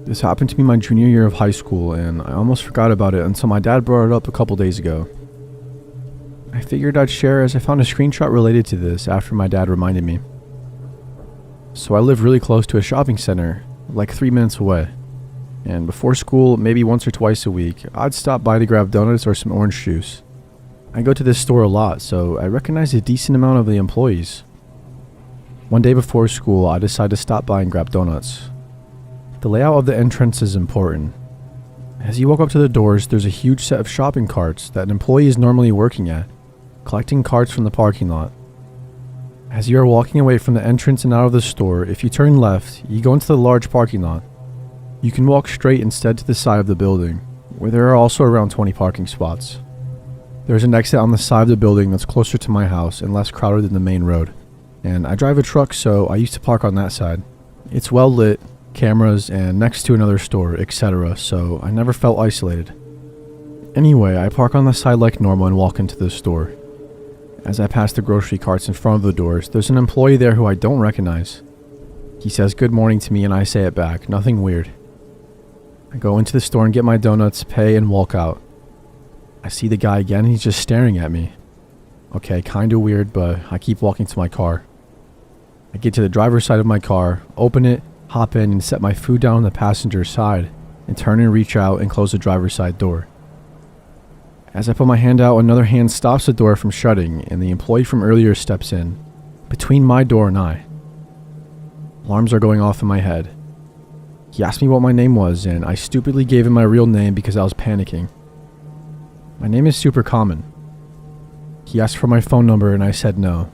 This happened to me my junior year of high school, and I almost forgot about it until my dad brought it up a couple days ago. I figured I'd share as I found a screenshot related to this after my dad reminded me. So I live really close to a shopping center, like 3 minutes away. And before school, maybe once or twice a week, I'd stop by to grab donuts or some orange juice. I go to this store a lot, so I recognize a decent amount of the employees. One day before school, I decide to stop by and grab donuts. The layout of the entrance is important. As you walk up to the doors, there's a huge set of shopping carts that an employee is normally working at, collecting carts from the parking lot. As you are walking away from the entrance and out of the store, if you turn left, you go into the large parking lot. You can walk straight instead to the side of the building, where there are also around 20 parking spots. There's an exit on the side of the building that's closer to my house and less crowded than the main road. And I drive a truck, so I used to park on that side. It's well lit, cameras, and next to another store, etc., so I never felt isolated. Anyway, I park on the side like normal and walk into the store. As I pass the grocery carts in front of the doors, there's an employee there who I don't recognize. He says good morning to me and I say it back, nothing weird. I go into the store and get my donuts, pay, and walk out. I see the guy again and he's just staring at me. Okay, kinda weird, but I keep walking to my car. I get to the driver's side of my car, open it, hop in and set my food down on the passenger side, and turn and reach out and close the driver's side door. As I put my hand out, another hand stops the door from shutting, and the employee from earlier steps in, between my door and I. Alarms are going off in my head. He asked me what my name was, and I stupidly gave him my real name because I was panicking. My name is super common. He asked for my phone number and I said no.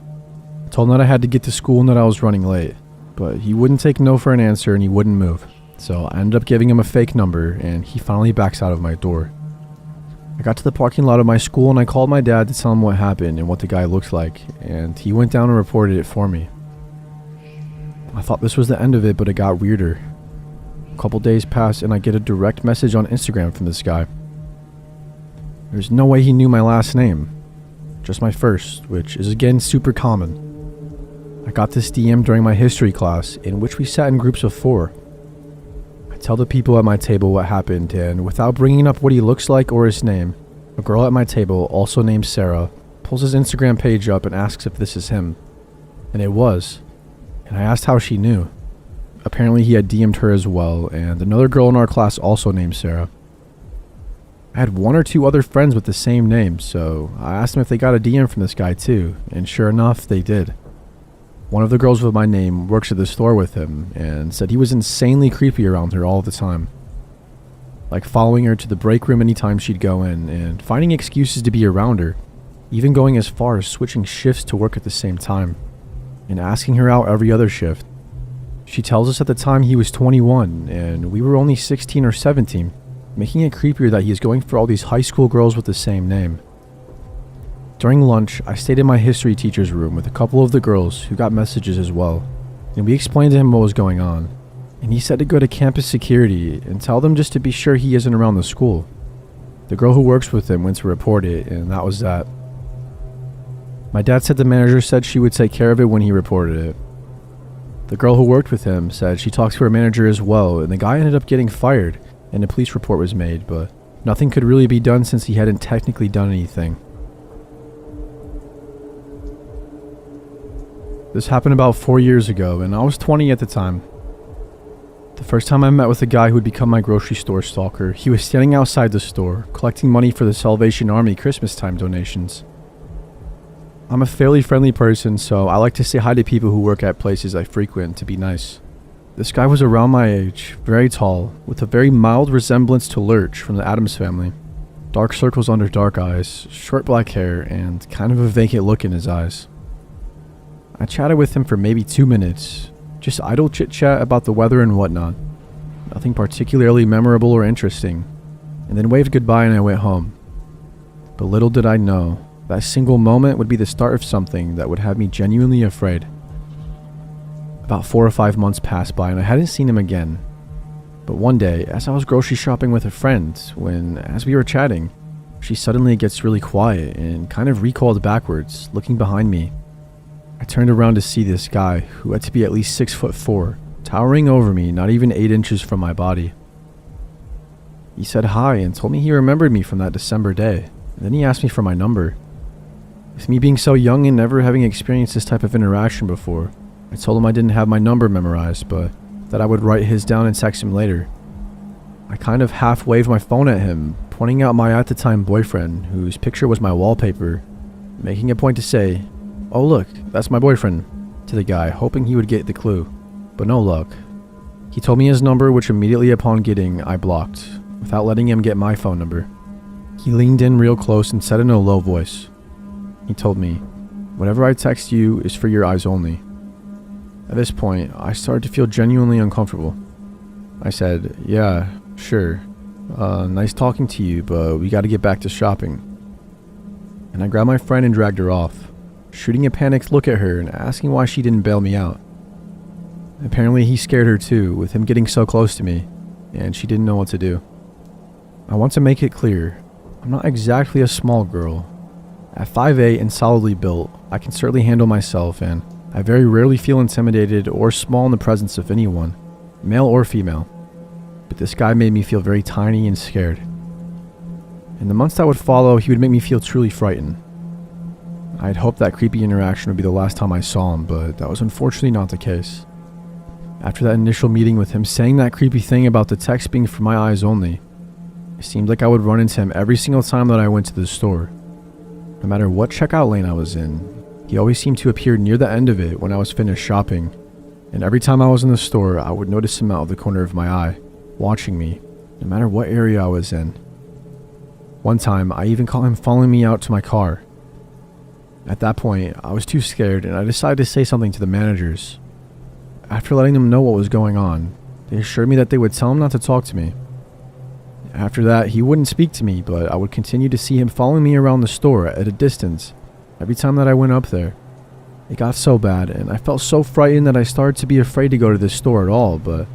I told him that I had to get to school and that I was running late, but he wouldn't take no for an answer and he wouldn't move. So I ended up giving him a fake number and he finally backs out of my door. I got to the parking lot of my school and I called my dad to tell him what happened and what the guy looked like, and he went down and reported it for me. I thought this was the end of it, but it got weirder. A couple days pass and I get a direct message on Instagram from this guy. There's no way he knew my last name, just my first, which is again super common. I got this DM during my history class, in which we sat in groups of 4. I tell the people at my table what happened, and without bringing up what he looks like or his name, a girl at my table, also named Sarah, pulls his Instagram page up and asks if this is him. And it was. And I asked how she knew. Apparently he had DM'd her as well, and another girl in our class also named Sarah. I had 1 or 2 other friends with the same name, so I asked them if they got a DM from this guy too, and sure enough, they did. One of the girls with my name works at the store with him, and said he was insanely creepy around her all the time. Like following her to the break room anytime she'd go in, and finding excuses to be around her, even going as far as switching shifts to work at the same time, and asking her out every other shift. She tells us at the time he was 21, and we were only 16 or 17, making it creepier that he is going for all these high school girls with the same name. During lunch, I stayed in my history teacher's room with a couple of the girls who got messages as well, and we explained to him what was going on, and he said to go to campus security and tell them just to be sure he isn't around the school. The girl who works with him went to report it, and that was that. My dad said the manager said she would take care of it when he reported it. The girl who worked with him said she talked to her manager as well, and the guy ended up getting fired, and a police report was made, but nothing could really be done since he hadn't technically done anything. This happened about 4 years ago, and I was 20 at the time. The first time I met with a guy who would become my grocery store stalker, he was standing outside the store, collecting money for the Salvation Army Christmas time donations. I'm a fairly friendly person, so I like to say hi to people who work at places I frequent to be nice. This guy was around my age, very tall, with a very mild resemblance to Lurch from the Addams Family. Dark circles under dark eyes, short black hair, and kind of a vacant look in his eyes. I chatted with him for maybe 2 minutes, just idle chit-chat about the weather and whatnot. Nothing particularly memorable or interesting, and then waved goodbye and I went home. But little did I know, that single moment would be the start of something that would have me genuinely afraid. About 4 or 5 months passed by and I hadn't seen him again. But one day, as I was grocery shopping with a friend, when, as we were chatting, she suddenly gets really quiet and kind of recoiled backwards, looking behind me. I turned around to see this guy, who had to be at least 6'4", towering over me, not even 8 inches from my body. He said hi and told me he remembered me from that December day, and then he asked me for my number. With me being so young and never having experienced this type of interaction before, I told him I didn't have my number memorized, but that I would write his down and text him later. I kind of half waved my phone at him, pointing out my at the time boyfriend, whose picture was my wallpaper, making a point to say, "Oh look, that's my boyfriend," to the guy, hoping he would get the clue, but no luck. He told me his number, which immediately upon getting, I blocked, without letting him get my phone number. He leaned in real close and said in a low voice, he told me, "Whatever I text you is for your eyes only." At this point, I started to feel genuinely uncomfortable. I said, "Yeah, sure. Nice talking to you, but we gotta get back to shopping." And I grabbed my friend and dragged her off, shooting a panicked look at her and asking why she didn't bail me out. Apparently he scared her too, with him getting so close to me, and she didn't know what to do. I want to make it clear, I'm not exactly a small girl. At 5'8" and solidly built, I can certainly handle myself, and I very rarely feel intimidated or small in the presence of anyone, male or female. But this guy made me feel very tiny and scared. In the months that would follow, he would make me feel truly frightened. I had hoped that creepy interaction would be the last time I saw him, but that was unfortunately not the case. After that initial meeting with him saying that creepy thing about the text being for my eyes only, it seemed like I would run into him every single time that I went to the store. No matter what checkout lane I was in, he always seemed to appear near the end of it when I was finished shopping, and every time I was in the store, I would notice him out of the corner of my eye, watching me, no matter what area I was in. One time, I even caught him following me out to my car. At that point, I was too scared and I decided to say something to the managers. After letting them know what was going on, they assured me that they would tell him not to talk to me. After that, he wouldn't speak to me, but I would continue to see him following me around the store at a distance every time that I went up there. It got so bad, and I felt so frightened that I started to be afraid to go to this store at all, but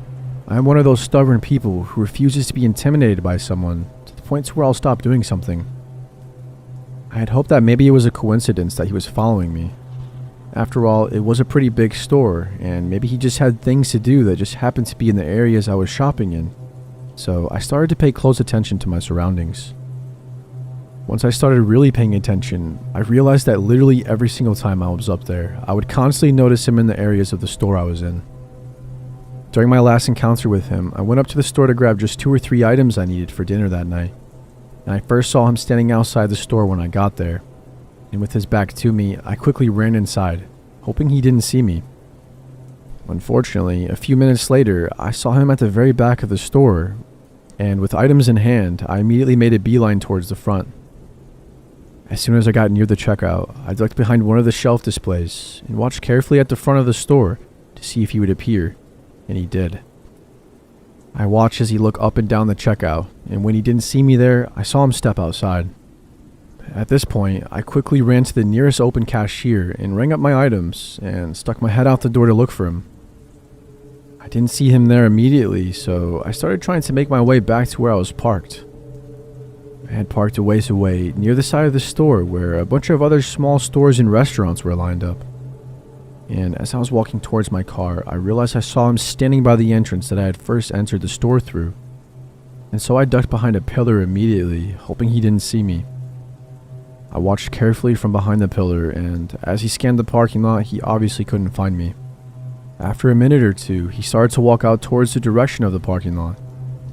I am one of those stubborn people who refuses to be intimidated by someone to the point where I'll stop doing something. I had hoped that maybe it was a coincidence that he was following me. After all, it was a pretty big store, and maybe he just had things to do that just happened to be in the areas I was shopping in. So I started to pay close attention to my surroundings. Once I started really paying attention, I realized that literally every single time I was up there, I would constantly notice him in the areas of the store I was in. During my last encounter with him, I went up to the store to grab just 2 or 3 items I needed for dinner that night, and I first saw him standing outside the store when I got there, and with his back to me, I quickly ran inside, hoping he didn't see me. Unfortunately, a few minutes later, I saw him at the very back of the store, and with items in hand, I immediately made a beeline towards the front. As soon as I got near the checkout, I ducked behind one of the shelf displays and watched carefully at the front of the store to see if he would appear, and he did. I watched as he looked up and down the checkout, and when he didn't see me there, I saw him step outside. At this point, I quickly ran to the nearest open cashier and rang up my items and stuck my head out the door to look for him. I didn't see him there immediately, so I started trying to make my way back to where I was parked. I had parked a ways away near the side of the store where a bunch of other small stores and restaurants were lined up. And as I was walking towards my car, I realized I saw him standing by the entrance that I had first entered the store through. And so I ducked behind a pillar immediately, hoping he didn't see me. I watched carefully from behind the pillar, and as he scanned the parking lot, he obviously couldn't find me. After a minute or two, he started to walk out towards the direction of the parking lot,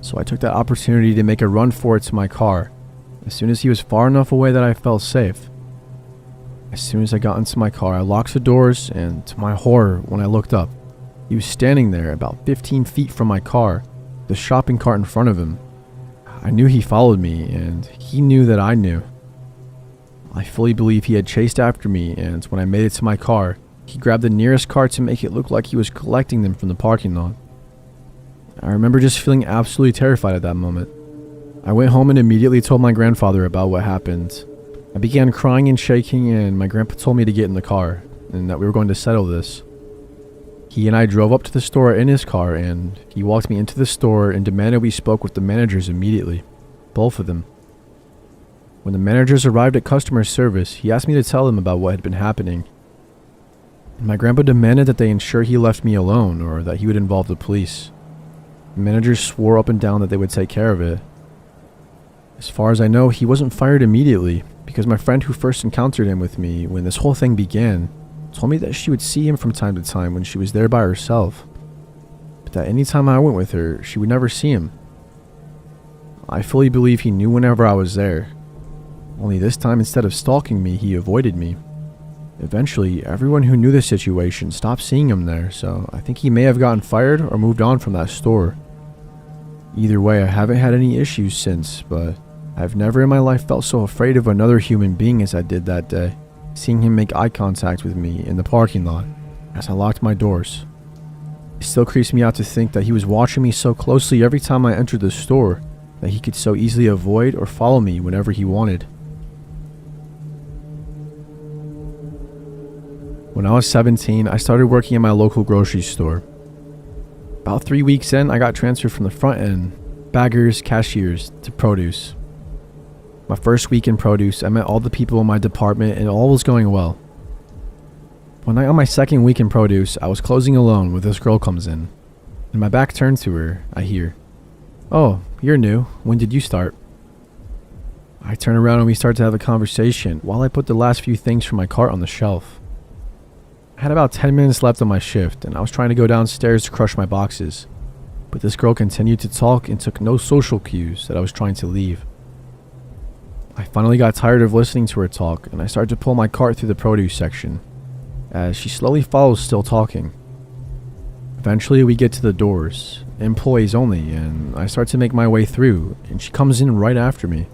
so I took that opportunity to make a run for it to my car, as soon as he was far enough away that I felt safe. As soon as I got into my car, I locked the doors, and to my horror, when I looked up, he was standing there about 15 feet from my car, the shopping cart in front of him. I knew he followed me, and he knew that I knew. I fully believe he had chased after me, and when I made it to my car, he grabbed the nearest cart to make it look like he was collecting them from the parking lot. I remember just feeling absolutely terrified at that moment. I went home and immediately told my grandfather about what happened. I began crying and shaking, and my grandpa told me to get in the car, and that we were going to settle this. He and I drove up to the store in his car, and he walked me into the store and demanded we spoke with the managers immediately, both of them. When the managers arrived at customer service, he asked me to tell them about what had been happening. And my grandpa demanded that they ensure he left me alone or that he would involve the police. The managers swore up and down that they would take care of it. As far as I know, he wasn't fired immediately because my friend who first encountered him with me when this whole thing began told me that she would see him from time to time when she was there by herself, but that any time I went with her, she would never see him. I fully believe he knew whenever I was there, only this time instead of stalking me, he avoided me. Eventually, everyone who knew the situation stopped seeing him there, so I think he may have gotten fired or moved on from that store. Either way, I haven't had any issues since, but I've never in my life felt so afraid of another human being as I did that day, seeing him make eye contact with me in the parking lot as I locked my doors. It still creeps me out to think that he was watching me so closely every time I entered the store that he could so easily avoid or follow me whenever he wanted. When I was 17, I started working at my local grocery store. About 3 weeks in, I got transferred from the front end, baggers, cashiers, to produce. My first week in produce, I met all the people in my department and all was going well. One night on my second week in produce, I was closing alone when this girl comes in. And my back turned to her, I hear, "Oh, you're new. When did you start?" I turn around and we start to have a conversation while I put the last few things from my cart on the shelf. I had about 10 minutes left on my shift and I was trying to go downstairs to crush my boxes, but this girl continued to talk and took no social cues that I was trying to leave. I finally got tired of listening to her talk and I started to pull my cart through the produce section, as she slowly follows still talking. Eventually we get to the doors, employees only, and I start to make my way through and she comes in right after me.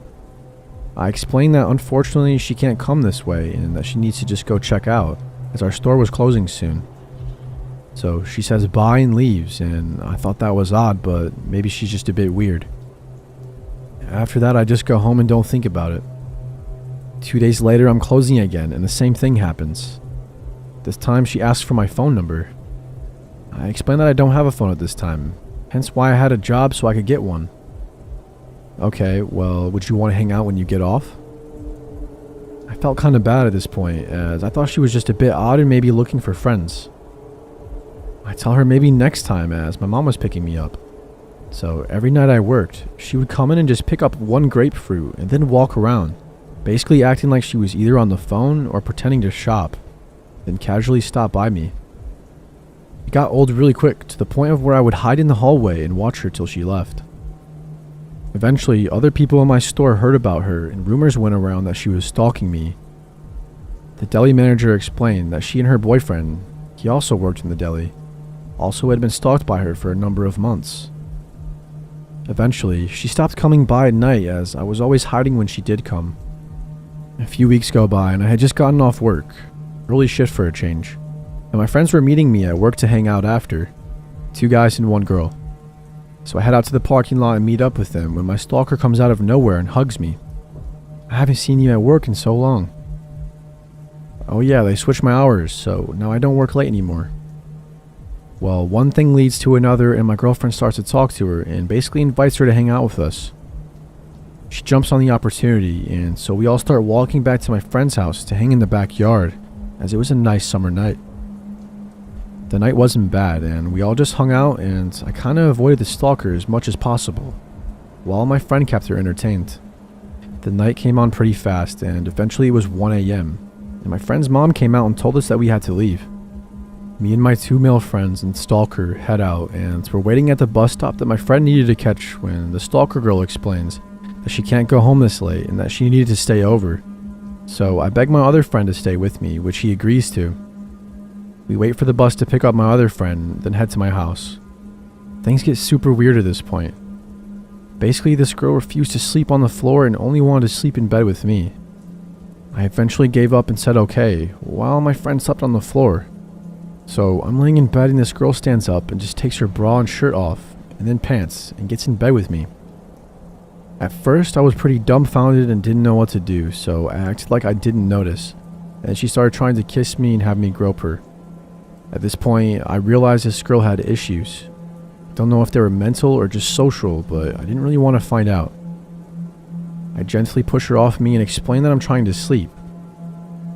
I explain that unfortunately she can't come this way and that she needs to just go check out, as our store was closing soon. So she says bye and leaves, and I thought that was odd, but maybe she's just a bit weird. After that, I just go home and don't think about it. 2 days later, I'm closing again, and the same thing happens. This time, she asks for my phone number. I explain that I don't have a phone at this time, hence why I had a job so I could get one. "Okay, well, would you want to hang out when you get off?" I felt kind of bad at this point, as I thought she was just a bit odd and maybe looking for friends. I tell her maybe next time, as my mom was picking me up. So every night I worked, she would come in and just pick up one grapefruit and then walk around, basically acting like she was either on the phone or pretending to shop, then casually stop by me. It got old really quick, to the point of where I would hide in the hallway and watch her till she left. Eventually, other people in my store heard about her and rumors went around that she was stalking me. The deli manager explained that she and her boyfriend, he also worked in the deli, also had been stalked by her for a number of months. Eventually, she stopped coming by at night, as I was always hiding when she did come. A few weeks go by and I had just gotten off work, early shift for a change, and my friends were meeting me at work to hang out after, 2 guys and 1 girl. So I head out to the parking lot and meet up with them when my stalker comes out of nowhere and hugs me. "I haven't seen you at work in so long." "Oh yeah, they switched my hours, so now I don't work late anymore." Well, one thing leads to another and my girlfriend starts to talk to her and basically invites her to hang out with us. She jumps on the opportunity, and so we all start walking back to my friend's house to hang in the backyard, as it was a nice summer night. The night wasn't bad, and we all just hung out, and I kind of avoided the stalker as much as possible, while my friend kept her entertained. The night came on pretty fast, and eventually it was 1 a.m., and my friend's mom came out and told us that we had to leave. Me and my 2 male friends and stalker head out, and we're waiting at the bus stop that my friend needed to catch when the stalker girl explains that she can't go home this late and that she needed to stay over. So I beg my other friend to stay with me, which he agrees to. We wait for the bus to pick up my other friend, then head to my house. Things get super weird at this point. Basically, this girl refused to sleep on the floor and only wanted to sleep in bed with me. I eventually gave up and said okay, while my friend slept on the floor. So I'm laying in bed and this girl stands up and just takes her bra and shirt off, and then pants, and gets in bed with me. At first, I was pretty dumbfounded and didn't know what to do, so I acted like I didn't notice, and she started trying to kiss me and have me grope her. At this point, I realized this girl had issues. Don't know if they were mental or just social, but I didn't really want to find out. I gently push her off me and explain that I'm trying to sleep.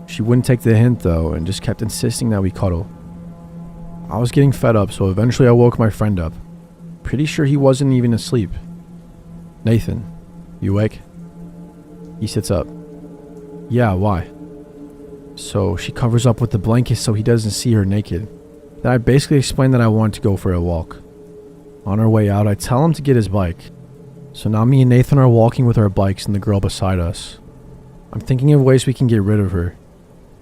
She wouldn't take the hint though and just kept insisting that we cuddle. I was getting fed up, so eventually I woke my friend up. Pretty sure he wasn't even asleep. "Nathan, you awake?" He sits up. "Yeah, why?" So she covers up with the blanket so he doesn't see her naked. Then I basically explain that I want to go for a walk. On our way out, I tell him to get his bike. So now me and Nathan are walking with our bikes and the girl beside us. I'm thinking of ways we can get rid of her.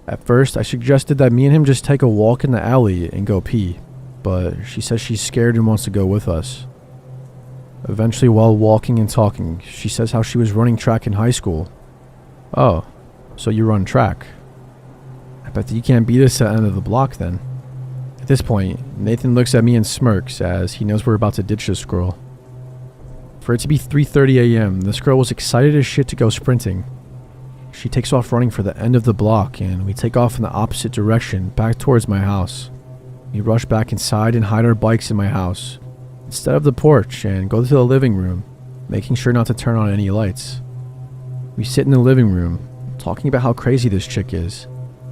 At first, I suggested that me and him just take a walk in the alley and go pee, but she says she's scared and wants to go with us. Eventually, while walking and talking, she says how she was running track in high school. "Oh, so you run track? I bet that you can't beat us at the end of the block then." At this point, Nathan looks at me and smirks as he knows we're about to ditch this girl. For it to be 3:30 a.m., this girl was excited as shit to go sprinting. She takes off running for the end of the block, and we take off in the opposite direction, back towards my house. We rush back inside and hide our bikes in my house, instead of the porch, and go to the living room, making sure not to turn on any lights. We sit in the living room, talking about how crazy this chick is,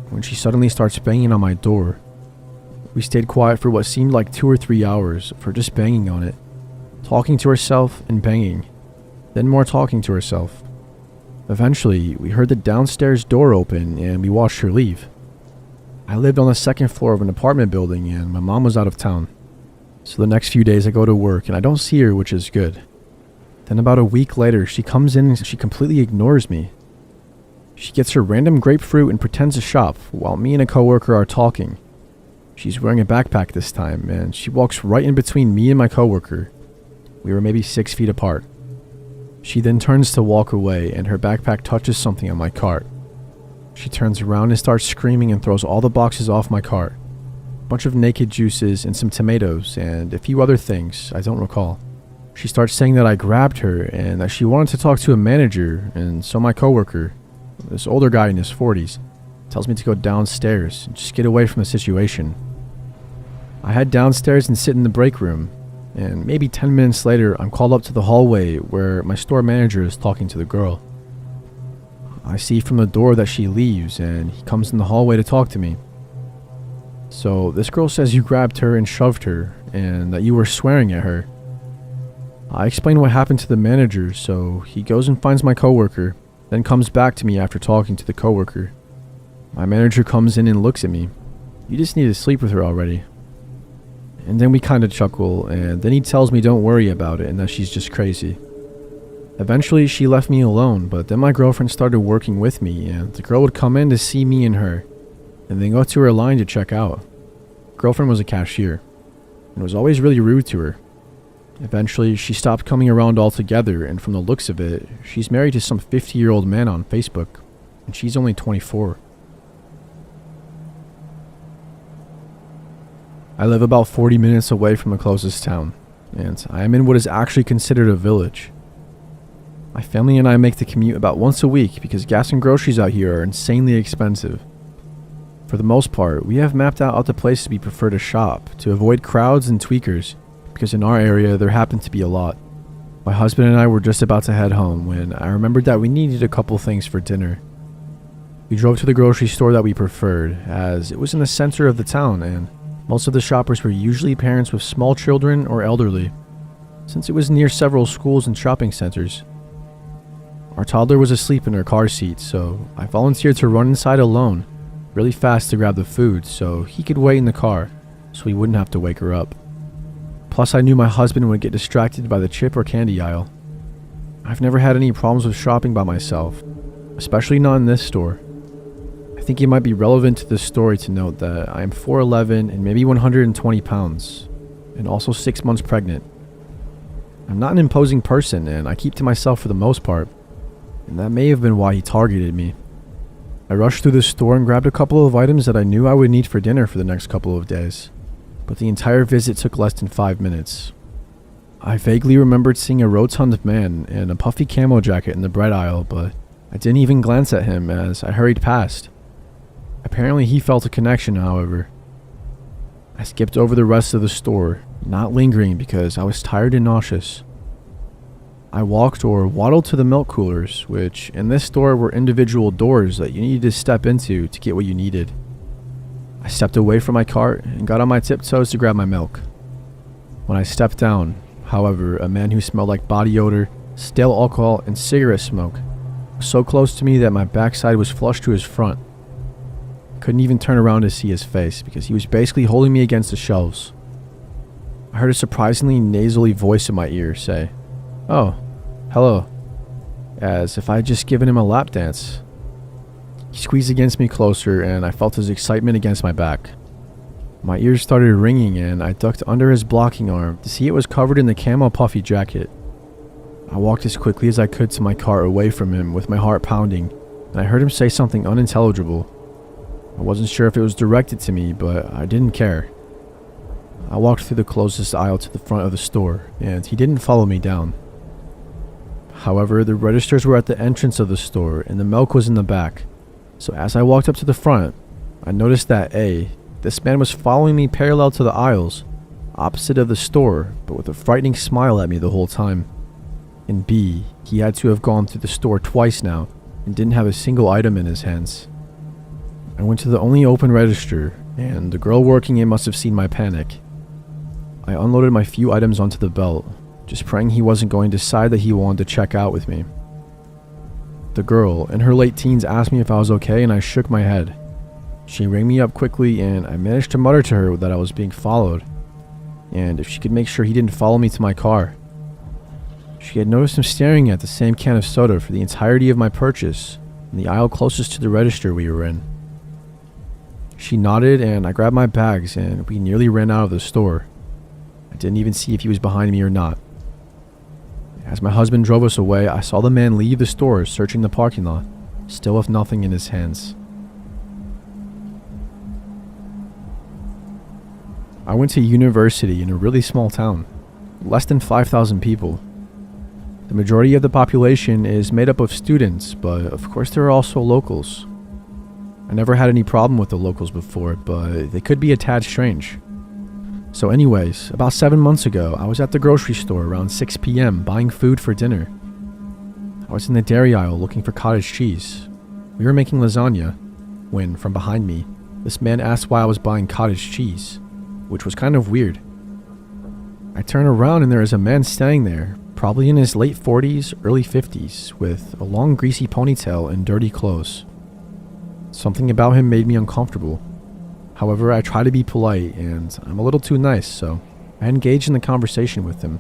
when she suddenly starts banging on my door. We stayed quiet for what seemed like 2 or 3 hours of her just banging on it, talking to herself and banging, then more talking to herself. Eventually, we heard the downstairs door open and we watched her leave. I lived on the second floor of an apartment building and my mom was out of town. So the next few days I go to work and I don't see her, which is good. Then about a week later, she comes in and she completely ignores me. She gets her random grapefruit and pretends to shop while me and a coworker are talking. She's wearing a backpack this time and she walks right in between me and my coworker. We were maybe 6 feet apart. She then turns to walk away and her backpack touches something on my cart. She turns around and starts screaming and throws all the boxes off my cart. A bunch of naked juices and some tomatoes and a few other things I don't recall. She starts saying that I grabbed her and that she wanted to talk to a manager, and so my coworker, this older guy in his 40s, tells me to go downstairs and just get away from the situation. I head downstairs and sit in the break room, and maybe 10 minutes later I'm called up to the hallway where my store manager is talking to the girl. I see from the door that she leaves and he comes in the hallway to talk to me. So this girl says you grabbed her and shoved her and that you were swearing at her. I explain what happened to the manager, so he goes and finds my coworker, then comes back to me after talking to the coworker. My manager comes in and looks at me. "You just need to sleep with her already." And then we kind of chuckle, and then he tells me don't worry about it and that she's just crazy. Eventually she left me alone, but then my girlfriend started working with me and the girl would come in to see me and her, and then go to her line to check out. Girlfriend was a cashier, and was always really rude to her. Eventually she stopped coming around altogether, and from the looks of it, she's married to some 50-year-old man on Facebook, and she's only 24. I live about 40 minutes away from the closest town, and I am in what is actually considered a village. My family and I make the commute about once a week because gas and groceries out here are insanely expensive. For the most part, we have mapped out the places we prefer to shop to avoid crowds and tweakers, because in our area there happen to be a lot. My husband and I were just about to head home when I remembered that we needed a couple things for dinner. We drove to the grocery store that we preferred, as it was in the center of the town and most of the shoppers were usually parents with small children or elderly, since it was near several schools and shopping centers. Our toddler was asleep in her car seat, so I volunteered to run inside alone, really fast to grab the food so he could wait in the car, so we wouldn't have to wake her up. Plus I knew my husband would get distracted by the chip or candy aisle. I've never had any problems with shopping by myself, especially not in this store. I think it might be relevant to this story to note that I am 4'11" and maybe 120 pounds, and also 6 months pregnant. I'm not an imposing person and I keep to myself for the most part, and that may have been why he targeted me. I rushed through the store and grabbed a couple of items that I knew I would need for dinner for the next couple of days, but the entire visit took less than 5 minutes. I vaguely remembered seeing a rotund man in a puffy camo jacket in the bread aisle, but I didn't even glance at him as I hurried past. Apparently he felt a connection, however. I skipped over the rest of the store, not lingering because I was tired and nauseous. I walked or waddled to the milk coolers, which in this store were individual doors that you needed to step into to get what you needed. I stepped away from my cart and got on my tiptoes to grab my milk. When I stepped down, however, a man who smelled like body odor, stale alcohol, and cigarette smoke was so close to me that my backside was flush to his front. I couldn't even turn around to see his face because he was basically holding me against the shelves. I heard a surprisingly nasally voice in my ear say, "Oh, hello," as if I had just given him a lap dance. He squeezed against me closer and I felt his excitement against my back. My ears started ringing and I ducked under his blocking arm to see it was covered in the camo puffy jacket. I walked as quickly as I could to my car away from him with my heart pounding, and I heard him say something unintelligible. I wasn't sure if it was directed to me, but I didn't care. I walked through the closest aisle to the front of the store, and he didn't follow me down. However, the registers were at the entrance of the store and the milk was in the back. So as I walked up to the front, I noticed that this man was following me parallel to the aisles, opposite of the store, but with a frightening smile at me the whole time. And B, he had to have gone through the store twice now and didn't have a single item in his hands. I went to the only open register, and the girl working it must have seen my panic. I unloaded my few items onto the belt, just praying he wasn't going to decide that he wanted to check out with me. The girl, in her late teens, asked me if I was okay, and I shook my head. She rang me up quickly, and I managed to mutter to her that I was being followed, and if she could make sure he didn't follow me to my car. She had noticed him staring at the same can of soda for the entirety of my purchase, in the aisle closest to the register we were in. She nodded, and I grabbed my bags, and we nearly ran out of the store. I didn't even see if he was behind me or not. As my husband drove us away, I saw the man leave the store searching the parking lot, still with nothing in his hands. I went to university in a really small town, less than 5,000 people. The majority of the population is made up of students, but of course there are also locals. I never had any problem with the locals before, but they could be a tad strange. So anyways, about 7 months ago, I was at the grocery store around 6 p.m. buying food for dinner. I was in the dairy aisle looking for cottage cheese. We were making lasagna, when, from behind me, this man asked why I was buying cottage cheese, which was kind of weird. I turn around and there is a man standing there, probably in his late 40s, early 50s, with a long greasy ponytail and dirty clothes. Something about him made me uncomfortable. However, I try to be polite, and I'm a little too nice, so I engaged in the conversation with him.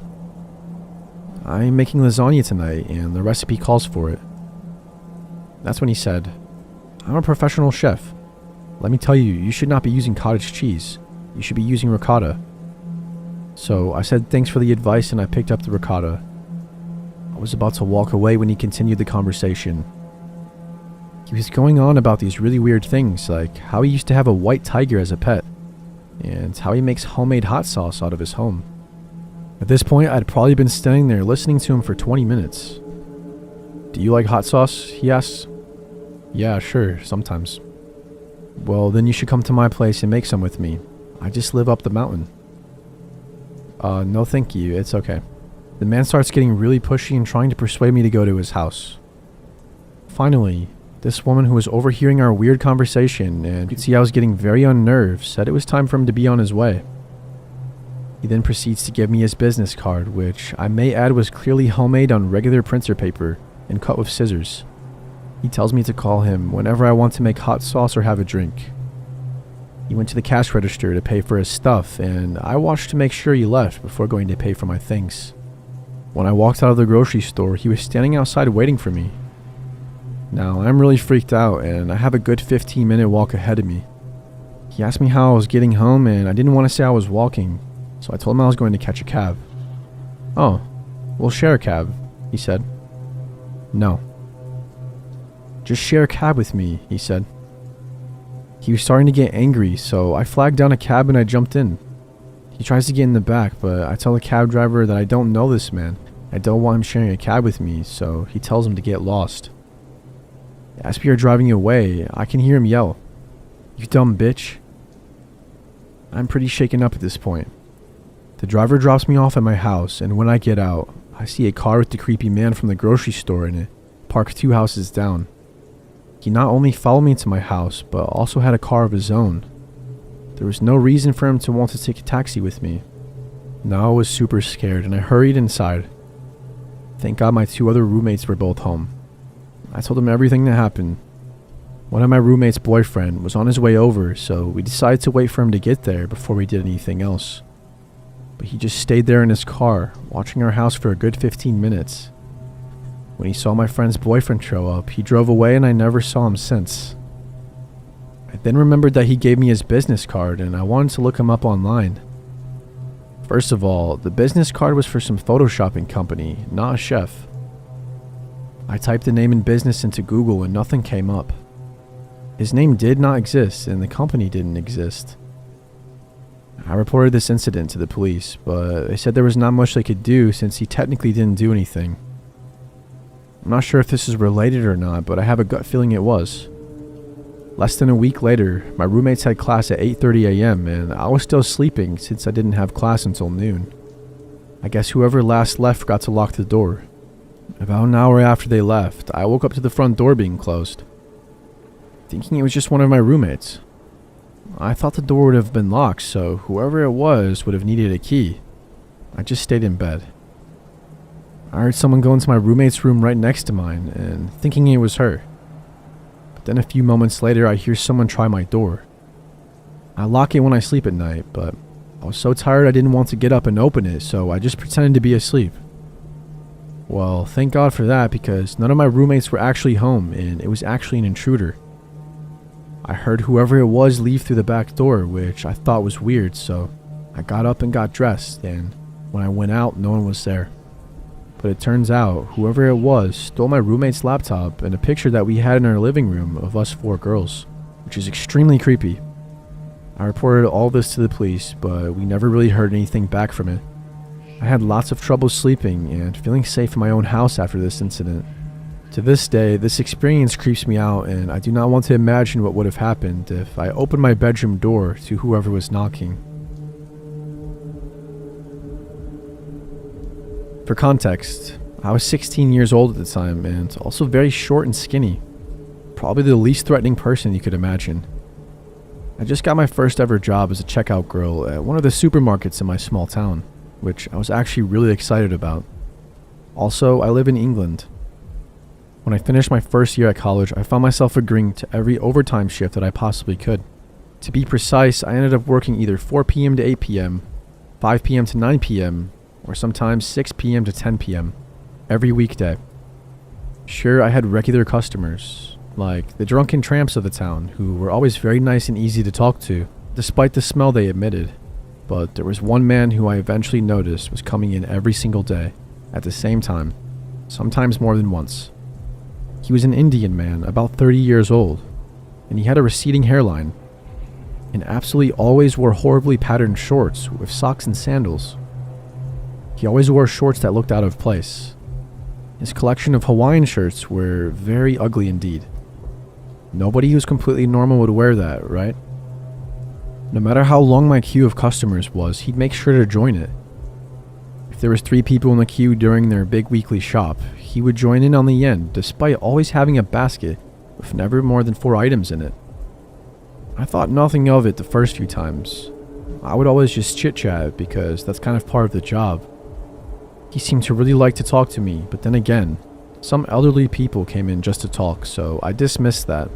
"I'm making lasagna tonight, and the recipe calls for it." That's when he said, "I'm a professional chef. Let me tell you, you should not be using cottage cheese. You should be using ricotta." So I said thanks for the advice, and I picked up the ricotta. I was about to walk away when he continued the conversation. He was going on about these really weird things, like how he used to have a white tiger as a pet, and how he makes homemade hot sauce out of his home. At this point, I'd probably been standing there listening to him for 20 minutes. "Do you like hot sauce?" he asked. "Yeah, sure, sometimes." "Well, then you should come to my place and make some with me. I just live up the mountain." No thank you, it's okay." The man starts getting really pushy and trying to persuade me to go to his house. Finally, this woman who was overhearing our weird conversation and could see I was getting very unnerved said it was time for him to be on his way. He then proceeds to give me his business card, which I may add was clearly homemade on regular printer paper and cut with scissors. He tells me to call him whenever I want to make hot sauce or have a drink. He went to the cash register to pay for his stuff, and I watched to make sure he left before going to pay for my things. When I walked out of the grocery store, he was standing outside waiting for me. Now, I'm really freaked out, and I have a good 15-minute walk ahead of me. He asked me how I was getting home, and I didn't want to say I was walking, so I told him I was going to catch a cab. "Oh, we'll share a cab," he said. "No." "Just share a cab with me," he said. He was starting to get angry, so I flagged down a cab and I jumped in. He tries to get in the back, but I tell the cab driver that I don't know this man. I don't want him sharing a cab with me, so he tells him to get lost. As we are driving away, I can hear him yell, "You dumb bitch." I'm pretty shaken up at this point. The driver drops me off at my house, and when I get out, I see a car with the creepy man from the grocery store in it, parked 2 houses down. He not only followed me to my house, but also had a car of his own. There was no reason for him to want to take a taxi with me. Now I was super scared and I hurried inside. Thank God my 2 other roommates were both home. I told them everything that happened. One of my roommate's boyfriend was on his way over, so we decided to wait for him to get there before we did anything else. But he just stayed there in his car, watching our house for a good 15 minutes. When he saw my friend's boyfriend show up, he drove away and I never saw him since. I then remembered that he gave me his business card and I wanted to look him up online. First of all, the business card was for some photoshopping company, not a chef. I typed the name and business into Google and nothing came up. His name did not exist and the company didn't exist. I reported this incident to the police, but they said there was not much they could do since he technically didn't do anything. I'm not sure if this is related or not, but I have a gut feeling it was. Less than a week later, my roommates had class at 8:30 a.m. and I was still sleeping since I didn't have class until noon. I guess whoever last left forgot to lock the door. About an hour after they left, I woke up to the front door being closed, thinking it was just one of my roommates. I thought the door would have been locked, so whoever it was would have needed a key. I just stayed in bed. I heard someone go into my roommate's room right next to mine, and thinking it was her. But then a few moments later, I hear someone try my door. I lock it when I sleep at night, but I was so tired I didn't want to get up and open it, so I just pretended to be asleep. Well, thank God for that, because none of my roommates were actually home, and it was actually an intruder. I heard whoever it was leave through the back door, which I thought was weird, so I got up and got dressed, and when I went out, no one was there. But it turns out, whoever it was stole my roommate's laptop and a picture that we had in our living room of us 4 girls, which is extremely creepy. I reported all this to the police, but we never really heard anything back from it. I had lots of trouble sleeping and feeling safe in my own house after this incident. To this day, this experience creeps me out, and I do not want to imagine what would have happened if I opened my bedroom door to whoever was knocking. For context, I was 16 years old at the time and also very short and skinny. Probably the least threatening person you could imagine. I just got my first ever job as a checkout girl at one of the supermarkets in my small town, which I was actually really excited about. Also, I live in England. When I finished my first year at college, I found myself agreeing to every overtime shift that I possibly could. To be precise, I ended up working either 4 p.m. to 8 p.m., 5 p.m. to 9 p.m., or sometimes 6 p.m. to 10 p.m. every weekday. Sure, I had regular customers, like the drunken tramps of the town, who were always very nice and easy to talk to, despite the smell they emitted. But there was one man who I eventually noticed was coming in every single day, at the same time, sometimes more than once. He was an Indian man, about 30 years old, and he had a receding hairline, and absolutely always wore horribly patterned shorts with socks and sandals. He always wore shorts that looked out of place. His collection of Hawaiian shirts were very ugly indeed. Nobody who's completely normal would wear that, right? No matter how long my queue of customers was, he'd make sure to join it. If there was 3 people in the queue during their big weekly shop, he would join in on the end, despite always having a basket with never more than 4 items in it. I thought nothing of it the first few times. I would always just chit-chat because that's kind of part of the job. He seemed to really like to talk to me, but then again, some elderly people came in just to talk, so I dismissed that.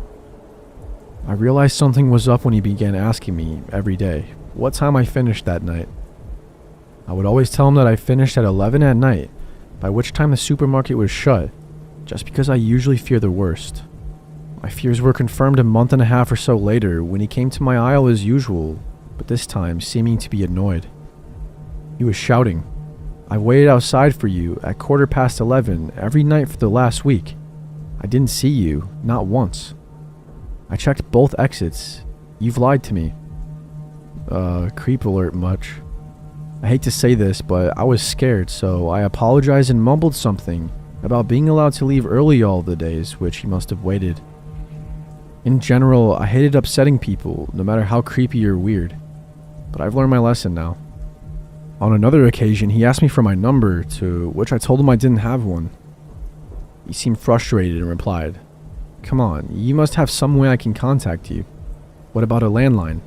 I realized something was up when he began asking me, every day, what time I finished that night. I would always tell him that I finished at 11 at night, by which time the supermarket was shut, just because I usually fear the worst. My fears were confirmed a month and a half or so later when he came to my aisle as usual, but this time seeming to be annoyed. He was shouting, "I waited outside for you at 11:15 every night for the last week. I didn't see you, not once. I checked both exits. You've lied to me." Creep alert much. I hate to say this, but I was scared, so I apologized and mumbled something about being allowed to leave early all the days, which he must have waited. In general, I hated upsetting people, no matter how creepy or weird, but I've learned my lesson now. On another occasion, he asked me for my number, to which I told him I didn't have one. He seemed frustrated and replied, "Come on, you must have some way I can contact you. What about a landline?"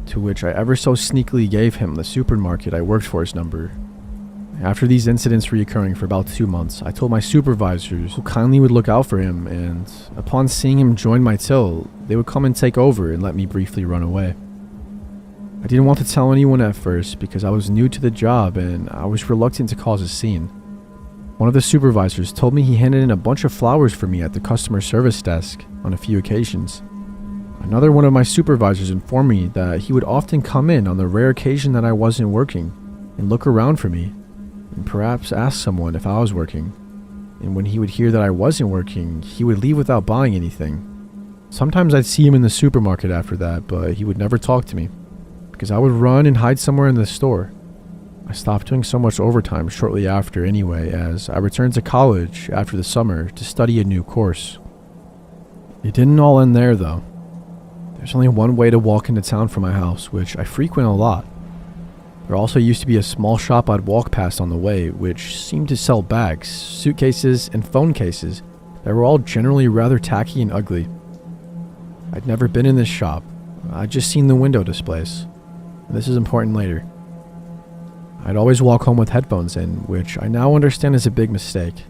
To which I ever so sneakily gave him the supermarket I worked for's number. After these incidents reoccurring for about 2 months, I told my supervisors who kindly would look out for him, and upon seeing him join my till, they would come and take over and let me briefly run away. I didn't want to tell anyone at first because I was new to the job and I was reluctant to cause a scene. One of the supervisors told me he handed in a bunch of flowers for me at the customer service desk on a few occasions. Another one of my supervisors informed me that he would often come in on the rare occasion that I wasn't working and look around for me and perhaps ask someone if I was working. And when he would hear that I wasn't working, he would leave without buying anything. Sometimes I'd see him in the supermarket after that, but he would never talk to me because I would run and hide somewhere in the store. I stopped doing so much overtime shortly after anyway, as I returned to college after the summer to study a new course. It didn't all end there though. There's only one way to walk into town from my house, which I frequent a lot. There also used to be a small shop I'd walk past on the way, which seemed to sell bags, suitcases, and phone cases that were all generally rather tacky and ugly. I'd never been in this shop. I'd just seen the window displays. And this is important later. I'd always walk home with headphones in, which I now understand is a big mistake.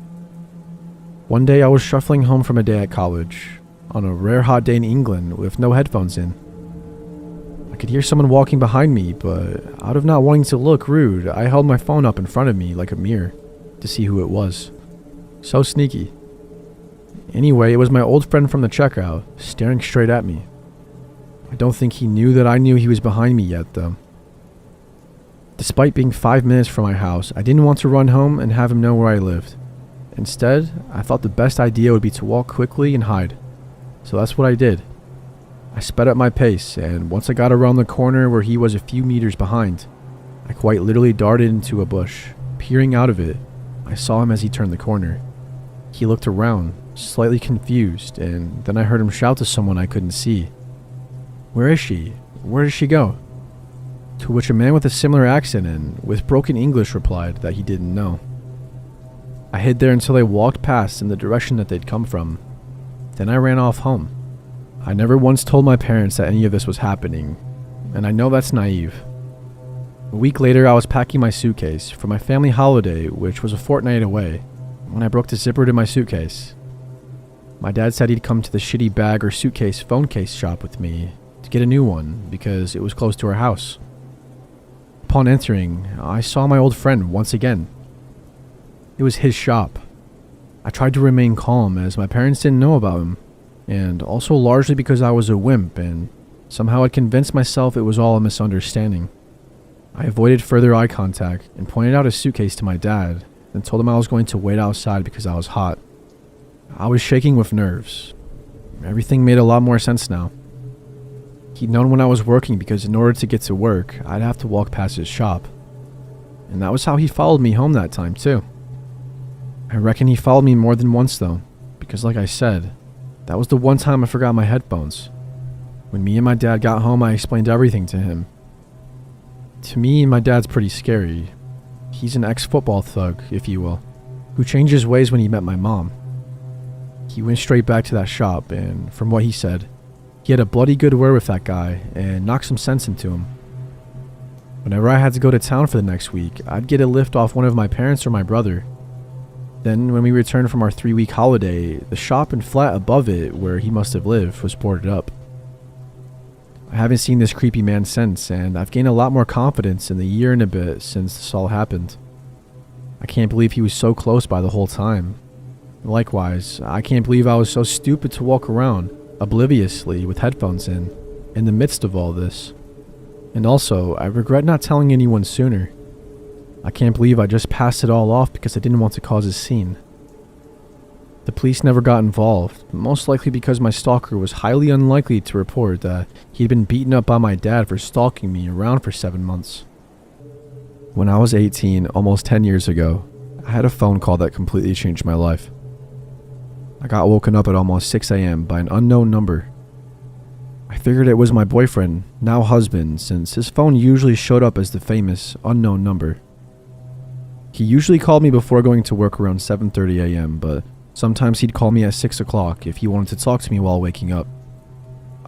One day I was shuffling home from a day at college, on a rare hot day in England with no headphones in. I could hear someone walking behind me, but out of not wanting to look rude, I held my phone up in front of me like a mirror to see who it was. So sneaky. Anyway, it was my old friend from the checkout, staring straight at me. I don't think he knew that I knew he was behind me yet, though. Despite being 5 minutes from my house, I didn't want to run home and have him know where I lived. Instead, I thought the best idea would be to walk quickly and hide. So that's what I did. I sped up my pace, and once I got around the corner where he was a few meters behind, I quite literally darted into a bush. Peering out of it, I saw him as he turned the corner. He looked around, slightly confused, and then I heard him shout to someone I couldn't see. "Where is she? Where did she go?" To which a man with a similar accent and with broken English replied that he didn't know. I hid there until they walked past in the direction that they'd come from. Then I ran off home. I never once told my parents that any of this was happening, and I know that's naive. A week later, I was packing my suitcase for my family holiday, which was a fortnight away, when I broke the zipper to my suitcase. My dad said he'd come to the shitty bag or suitcase phone case shop with me to get a new one because it was close to our house. Upon entering, I saw my old friend once again. It was his shop. I tried to remain calm as my parents didn't know about him, and also largely because I was a wimp and somehow had convinced myself it was all a misunderstanding. I avoided further eye contact and pointed out his suitcase to my dad, then told him I was going to wait outside because I was hot. I was shaking with nerves. Everything made a lot more sense now. He'd known when I was working because in order to get to work, I'd have to walk past his shop. And that was how he followed me home that time too. I reckon he followed me more than once though, because like I said, that was the one time I forgot my headphones. When me and my dad got home, I explained everything to him. To me, my dad's pretty scary. He's an ex-football thug, if you will, who changed his ways when he met my mom. He went straight back to that shop, and from what he said, he had a bloody good word with that guy and knocked some sense into him. Whenever I had to go to town for the next week, I'd get a lift off one of my parents or my brother. Then, when we returned from our 3-week holiday, the shop and flat above it, where he must have lived, was boarded up. I haven't seen this creepy man since, and I've gained a lot more confidence in the year and a bit since this all happened. I can't believe he was so close by the whole time. Likewise, I can't believe I was so stupid to walk around, obliviously, with headphones in the midst of all this. And also, I regret not telling anyone sooner. I can't believe I just passed it all off because I didn't want to cause a scene. The police never got involved, most likely because my stalker was highly unlikely to report that he'd been beaten up by my dad for stalking me around for 7 months. When I was 18, almost 10 years ago, I had a phone call that completely changed my life. I got woken up at almost 6 a.m. by an unknown number. I figured it was my boyfriend, now husband, since his phone usually showed up as the famous unknown number. He usually called me before going to work around 7:30 a.m., but sometimes he'd call me at 6 o'clock if he wanted to talk to me while waking up.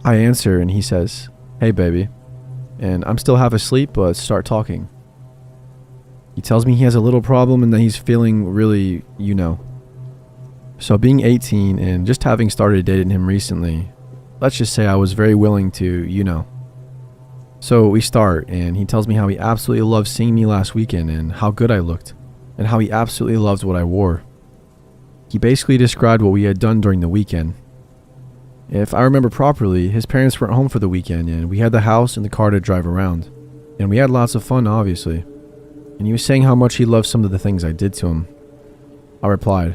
I answer and he says, "Hey baby," and I'm still half asleep but start talking. He tells me he has a little problem and that he's feeling really, So being 18 and just having started dating him recently, let's just say I was very willing to. So we start, and he tells me how he absolutely loved seeing me last weekend and how good I looked, and how he absolutely loved what I wore. He basically described what we had done during the weekend. If I remember properly, his parents weren't home for the weekend, and we had the house and the car to drive around. And we had lots of fun, obviously. And he was saying how much he loved some of the things I did to him. I replied.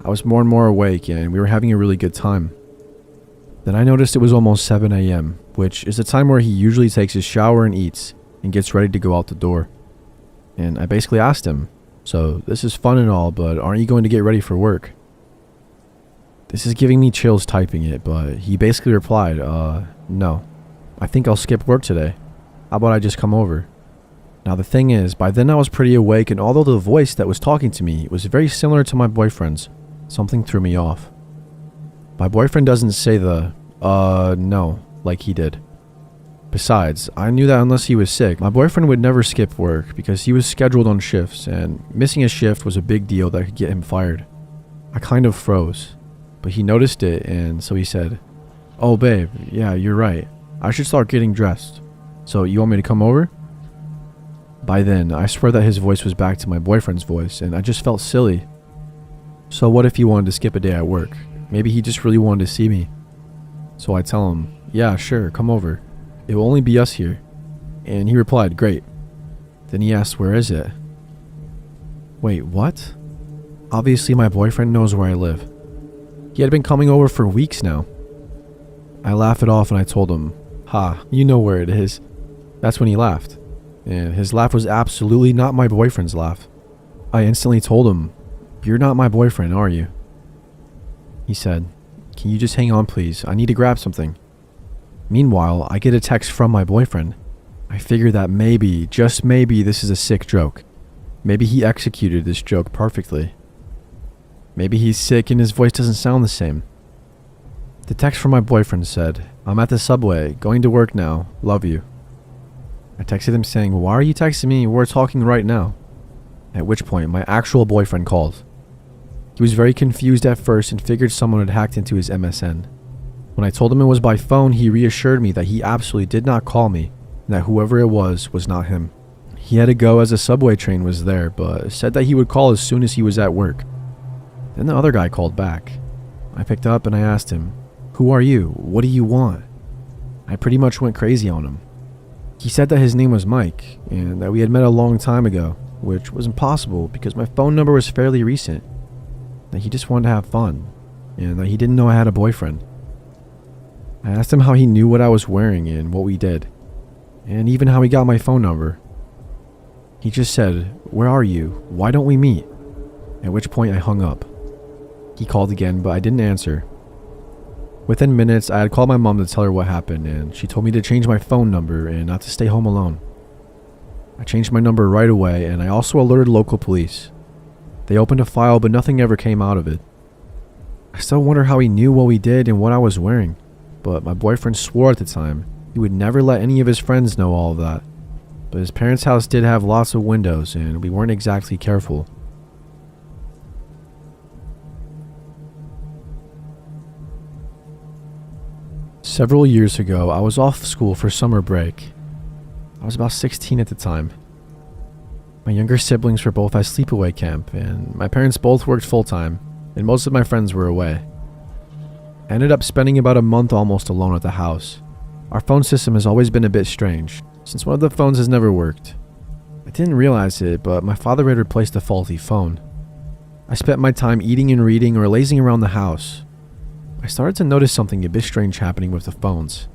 I was more and more awake, and we were having a really good time. Then I noticed it was almost 7 a.m., which is the time where he usually takes his shower and eats, and gets ready to go out the door. And I basically asked him, "So this is fun and all, but aren't you going to get ready for work?" This is giving me chills typing it, but he basically replied, no. I think I'll skip work today. How about I just come over?" Now the thing is, by then I was pretty awake, and although the voice that was talking to me was very similar to my boyfriend's, something threw me off. My boyfriend doesn't say the, no, like he did. Besides, I knew that unless he was sick, my boyfriend would never skip work because he was scheduled on shifts, and missing a shift was a big deal that could get him fired. I kind of froze, but he noticed it, and so he said, "Oh babe, yeah, you're right. I should start getting dressed. So you want me to come over?" By then, I swear that his voice was back to my boyfriend's voice, and I just felt silly. So what if he wanted to skip a day at work? Maybe he just really wanted to see me. So I tell him, "Yeah, sure, come over. It will only be us here." And he replied, "Great." Then he asked, "Where is it?" Wait, what? Obviously my boyfriend knows where I live. He had been coming over for weeks now. I laughed it off and I told him, "Ha, you know where it is." That's when he laughed. And his laugh was absolutely not my boyfriend's laugh. I instantly told him, "You're not my boyfriend, are you?" He said, "Can you just hang on please? I need to grab something." Meanwhile, I get a text from my boyfriend. I figure that maybe, just maybe, this is a sick joke. Maybe he executed this joke perfectly. Maybe he's sick and his voice doesn't sound the same. The text from my boyfriend said, "I'm at the subway, going to work now, love you." I texted him saying, "Why are you texting me? We're talking right now." At which point, my actual boyfriend called. He was very confused at first and figured someone had hacked into his MSN. When I told him it was by phone, he reassured me that he absolutely did not call me, and that whoever it was not him. He had to go as a subway train was there, but said that he would call as soon as he was at work. Then the other guy called back. I picked up and I asked him, "Who are you? What do you want?" I pretty much went crazy on him. He said that his name was Mike, and that we had met a long time ago, which was impossible because my phone number was fairly recent. That he just wanted to have fun, and that he didn't know I had a boyfriend. I asked him how he knew what I was wearing and what we did, and even how he got my phone number. He just said, "Where are you? Why don't we meet?" At which point I hung up. He called again, but I didn't answer. Within minutes, I had called my mom to tell her what happened, and she told me to change my phone number and not to stay home alone. I changed my number right away, and I also alerted local police. They opened a file, but nothing ever came out of it. I still wonder how he knew what we did and what I was wearing, but my boyfriend swore at the time he would never let any of his friends know all of that. But his parents' house did have lots of windows, and we weren't exactly careful. Several years ago, I was off school for summer break. I was about 16 at the time. My younger siblings were both at sleepaway camp, and my parents both worked full-time, and most of my friends were away. I ended up spending about a month almost alone at the house. Our phone system has always been a bit strange, since one of the phones has never worked. I didn't realize it, but my father had replaced the faulty phone. I spent my time eating and reading or lazing around the house. I started to notice something a bit strange happening with the phones.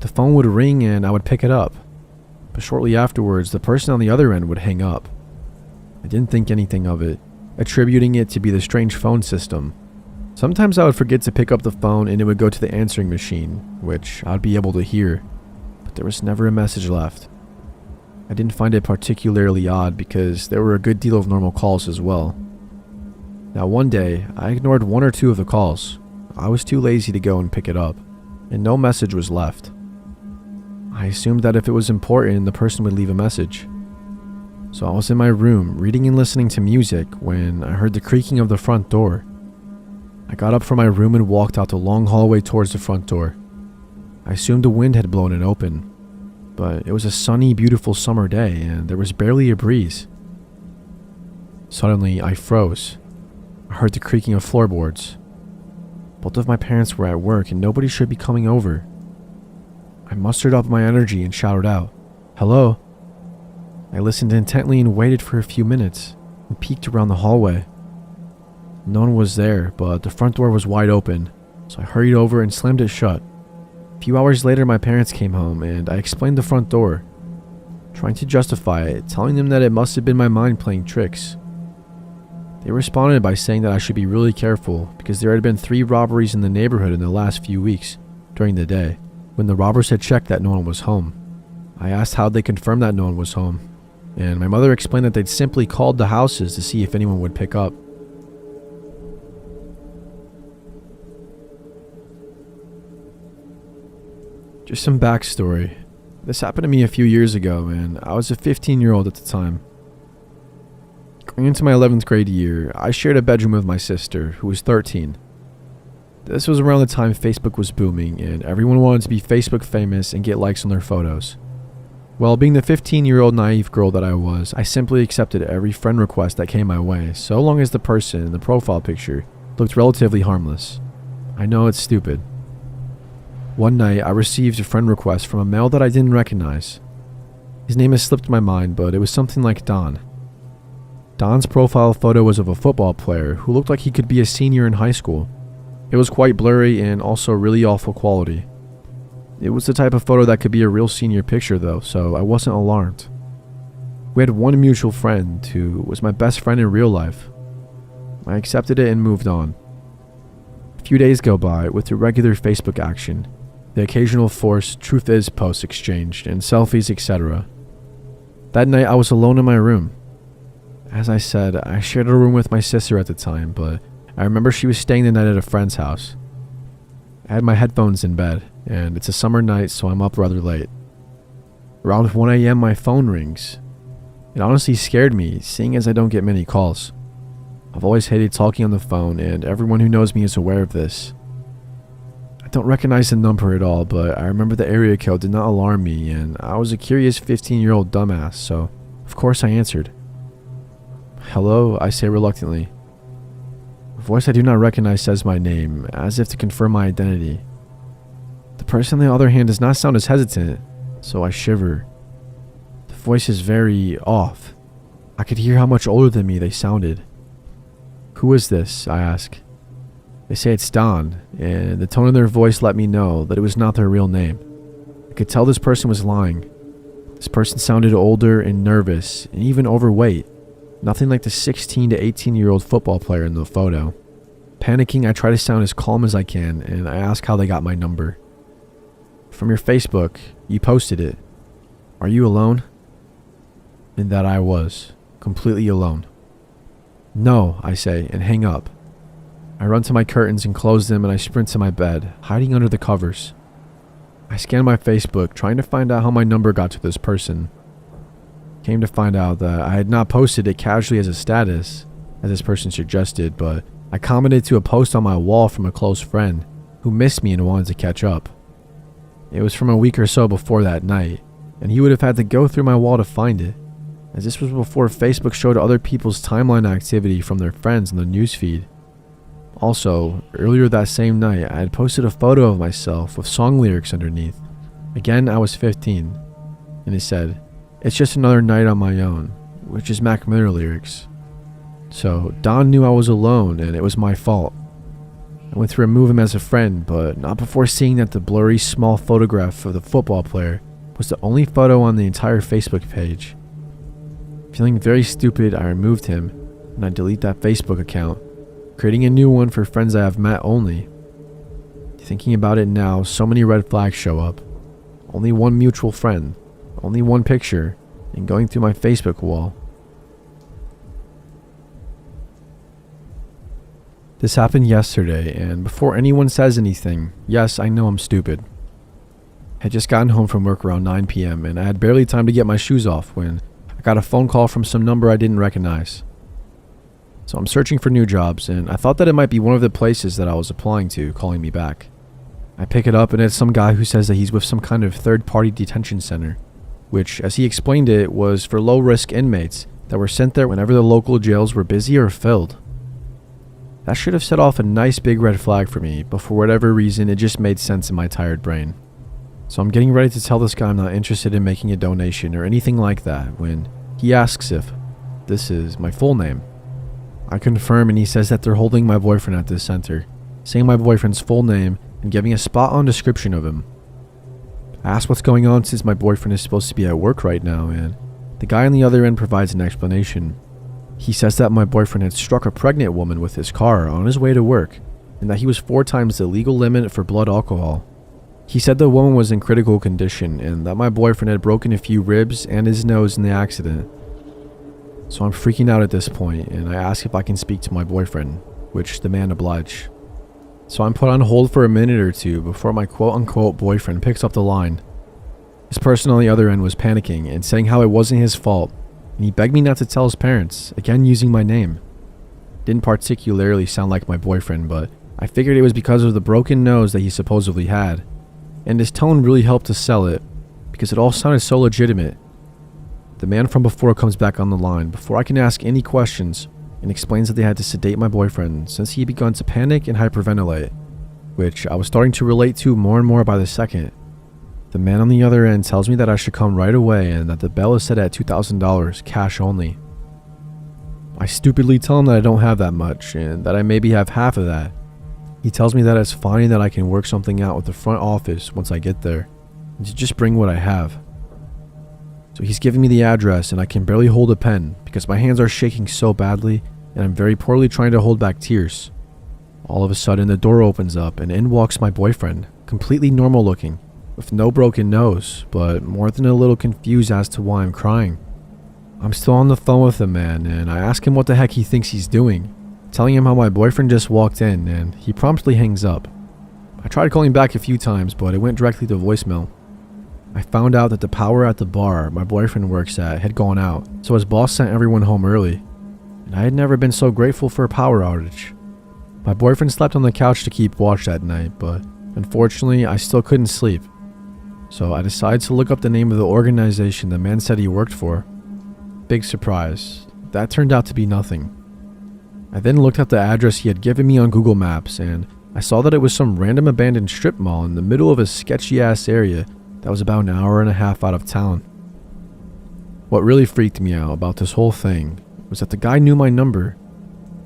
The phone would ring and I would pick it up, but shortly afterwards the person on the other end would hang up. I didn't think anything of it, attributing it to be the strange phone system, Sometimes I would forget to pick up the phone and it would go to the answering machine, which I'd be able to hear, but there was never a message left. I didn't find it particularly odd because there were a good deal of normal calls as well. Now one day, I ignored one or two of the calls. I was too lazy to go and pick it up, and no message was left. I assumed that if it was important, the person would leave a message. So I was in my room reading and listening to music when I heard the creaking of the front door. I got up from my room and walked out the long hallway towards the front door. I assumed the wind had blown it open, but it was a sunny, beautiful summer day and there was barely a breeze. Suddenly, I froze. I heard the creaking of floorboards. Both of my parents were at work and nobody should be coming over. I mustered up my energy and shouted out, "Hello?" I listened intently and waited for a few minutes and peeked around the hallway. No one was there, but the front door was wide open, so I hurried over and slammed it shut. A few hours later, my parents came home and I explained the front door, trying to justify it, telling them that it must have been my mind playing tricks. They responded by saying that I should be really careful because there had been 3 robberies in the neighborhood in the last few weeks during the day, when the robbers had checked that no one was home. I asked how they confirmed that no one was home, and my mother explained that they'd simply called the houses to see if anyone would pick up. Just some backstory. This happened to me a few years ago, and I was a 15-year-old at the time. Going into my 11th grade year, I shared a bedroom with my sister, who was 13. This was around the time Facebook was booming, and everyone wanted to be Facebook famous and get likes on their photos. Well, being the 15-year-old naive girl that I was, I simply accepted every friend request that came my way, so long as the person in the profile picture looked relatively harmless. I know it's stupid. One night, I received a friend request from a male that I didn't recognize. His name has slipped my mind, but it was something like Don. Don's profile photo was of a football player who looked like he could be a senior in high school. It was quite blurry and also really awful quality. It was the type of photo that could be a real senior picture though, so I wasn't alarmed. We had one mutual friend who was my best friend in real life. I accepted it and moved on. A few days go by with the regular Facebook action, the occasional forced truth is posts exchanged, and selfies, etc. That night I was alone in my room. As I said, I shared a room with my sister at the time, but I remember she was staying the night at a friend's house. I had my headphones in bed, and it's a summer night, so I'm up rather late. Around 1 a.m. my phone rings. It honestly scared me, seeing as I don't get many calls. I've always hated talking on the phone, and everyone who knows me is aware of this. I don't recognize the number at all, but I remember the area code did not alarm me, and I was a curious 15-year-old dumbass, so of course I answered. "Hello," I say reluctantly. A voice I do not recognize says my name, as if to confirm my identity. The person on the other hand does not sound as hesitant, so I shiver. The voice is very off. I could hear how much older than me they sounded. "Who is this?" I ask. They say it's Don, and the tone of their voice let me know that it was not their real name. I could tell this person was lying. This person sounded older and nervous, and even overweight. Nothing like the 16 to 18-year-old football player in the photo. Panicking, I try to sound as calm as I can, and I ask how they got my number. "From your Facebook, you posted it. Are you alone?" And that I was, completely alone. "No," I say, and hang up. I run to my curtains and close them, and I sprint to my bed, hiding under the covers. I scan my Facebook, trying to find out how my number got to this person. Came to find out that I had not posted it casually as a status, as this person suggested, but I commented to a post on my wall from a close friend who missed me and wanted to catch up. It was from a week or so before that night, and he would have had to go through my wall to find it, as this was before Facebook showed other people's timeline activity from their friends in the newsfeed. Also, earlier that same night, I had posted a photo of myself with song lyrics underneath. Again, I was 15, and it said, "It's just another night on my own," which is Mac Miller lyrics. So, Don knew I was alone, and it was my fault. I went to remove him as a friend, but not before seeing that the blurry small photograph of the football player was the only photo on the entire Facebook page. Feeling very stupid, I removed him, and I deleted that Facebook account. creating a new one for friends I have met only. Thinking about it now, so many red flags show up. Only one mutual friend, only one picture, and going through my Facebook wall. This happened yesterday, and before anyone says anything, yes, I know I'm stupid. I had just gotten home from work around 9 p.m. and I had barely time to get my shoes off when I got a phone call from some number I didn't recognize. So I'm searching for new jobs, and I thought that it might be one of the places that I was applying to calling me back. I pick it up and it's some guy who says that he's with some kind of third-party detention center, which, as he explained it, was for low-risk inmates that were sent there whenever the local jails were busy or filled. That should have set off a nice big red flag for me, but for whatever reason it just made sense in my tired brain. So I'm getting ready to tell this guy I'm not interested in making a donation or anything like that when he asks if this is my full name. I confirm and he says that they're holding my boyfriend at this center, saying my boyfriend's full name and giving a spot-on description of him. I ask what's going on since my boyfriend is supposed to be at work right now, and the guy on the other end provides an explanation. He says that my boyfriend had struck a pregnant woman with his car on his way to work, and that he was 4 times the legal limit for blood alcohol. He said the woman was in critical condition, and that my boyfriend had broken a few ribs and his nose in the accident. So I'm freaking out at this point, and I ask if I can speak to my boyfriend, which the man obliged. So I'm put on hold for a minute or two before my quote-unquote boyfriend picks up the line. This person on the other end was panicking and saying how it wasn't his fault, and he begged me not to tell his parents, again using my name. Didn't particularly sound like my boyfriend, but I figured it was because of the broken nose that he supposedly had, and his tone really helped to sell it, because it all sounded so legitimate. The man from before comes back on the line before I can ask any questions, and explains that they had to sedate my boyfriend since he had begun to panic and hyperventilate, which I was starting to relate to more and more by the second. The man on the other end tells me that I should come right away and that the bail is set at $2,000, cash only. I stupidly tell him that I don't have that much and that I maybe have half of that. He tells me that it's fine and that I can work something out with the front office once I get there, and to just bring what I have. So he's giving me the address and I can barely hold a pen because my hands are shaking so badly and I'm very poorly trying to hold back tears. All of a sudden the door opens up and in walks my boyfriend, completely normal looking, with no broken nose, but more than a little confused as to why I'm crying. I'm still on the phone with the man and I ask him what the heck he thinks he's doing, telling him how my boyfriend just walked in, and he promptly hangs up. I tried calling back a few times, but it went directly to voicemail. I found out that the power at the bar my boyfriend works at had gone out, so his boss sent everyone home early, and I had never been so grateful for a power outage. My boyfriend slept on the couch to keep watch that night, but unfortunately I still couldn't sleep. So I decided to look up the name of the organization the man said he worked for. Big surprise, that turned out to be nothing. I then looked up the address he had given me on Google Maps, and I saw that it was some random abandoned strip mall in the middle of a sketchy ass area that was about an hour and a half out of town. What really freaked me out about this whole thing was that the guy knew my number,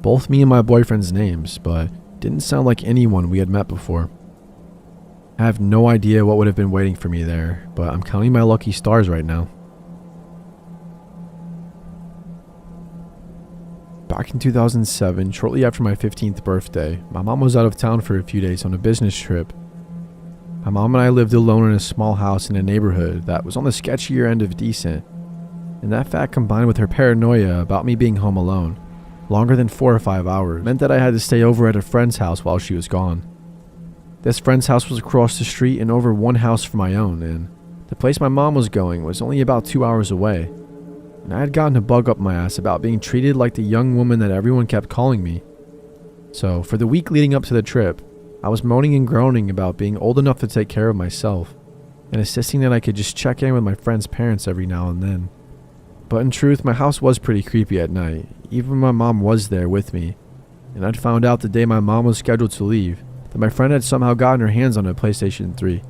both me and my boyfriend's names, but didn't sound like anyone we had met before. I have no idea what would have been waiting for me there, but I'm counting my lucky stars right now. Back in 2007, shortly after my 15th birthday, my mom was out of town for a few days on a business trip. My mom and I lived alone in a small house in a neighborhood that was on the sketchier end of decent, and that fact combined with her paranoia about me being home alone, longer than 4 or 5 hours, meant that I had to stay over at a friend's house while she was gone. This friend's house was across the street and over one house from my own, and the place my mom was going was only about 2 hours away. And I had gotten a bug up my ass about being treated like the young woman that everyone kept calling me. So for the week leading up to the trip, I was moaning and groaning about being old enough to take care of myself, and insisting that I could just check in with my friend's parents every now and then. But in truth, my house was pretty creepy at night, even when my mom was there with me, and I'd found out the day my mom was scheduled to leave that my friend had somehow gotten her hands on a PlayStation 3,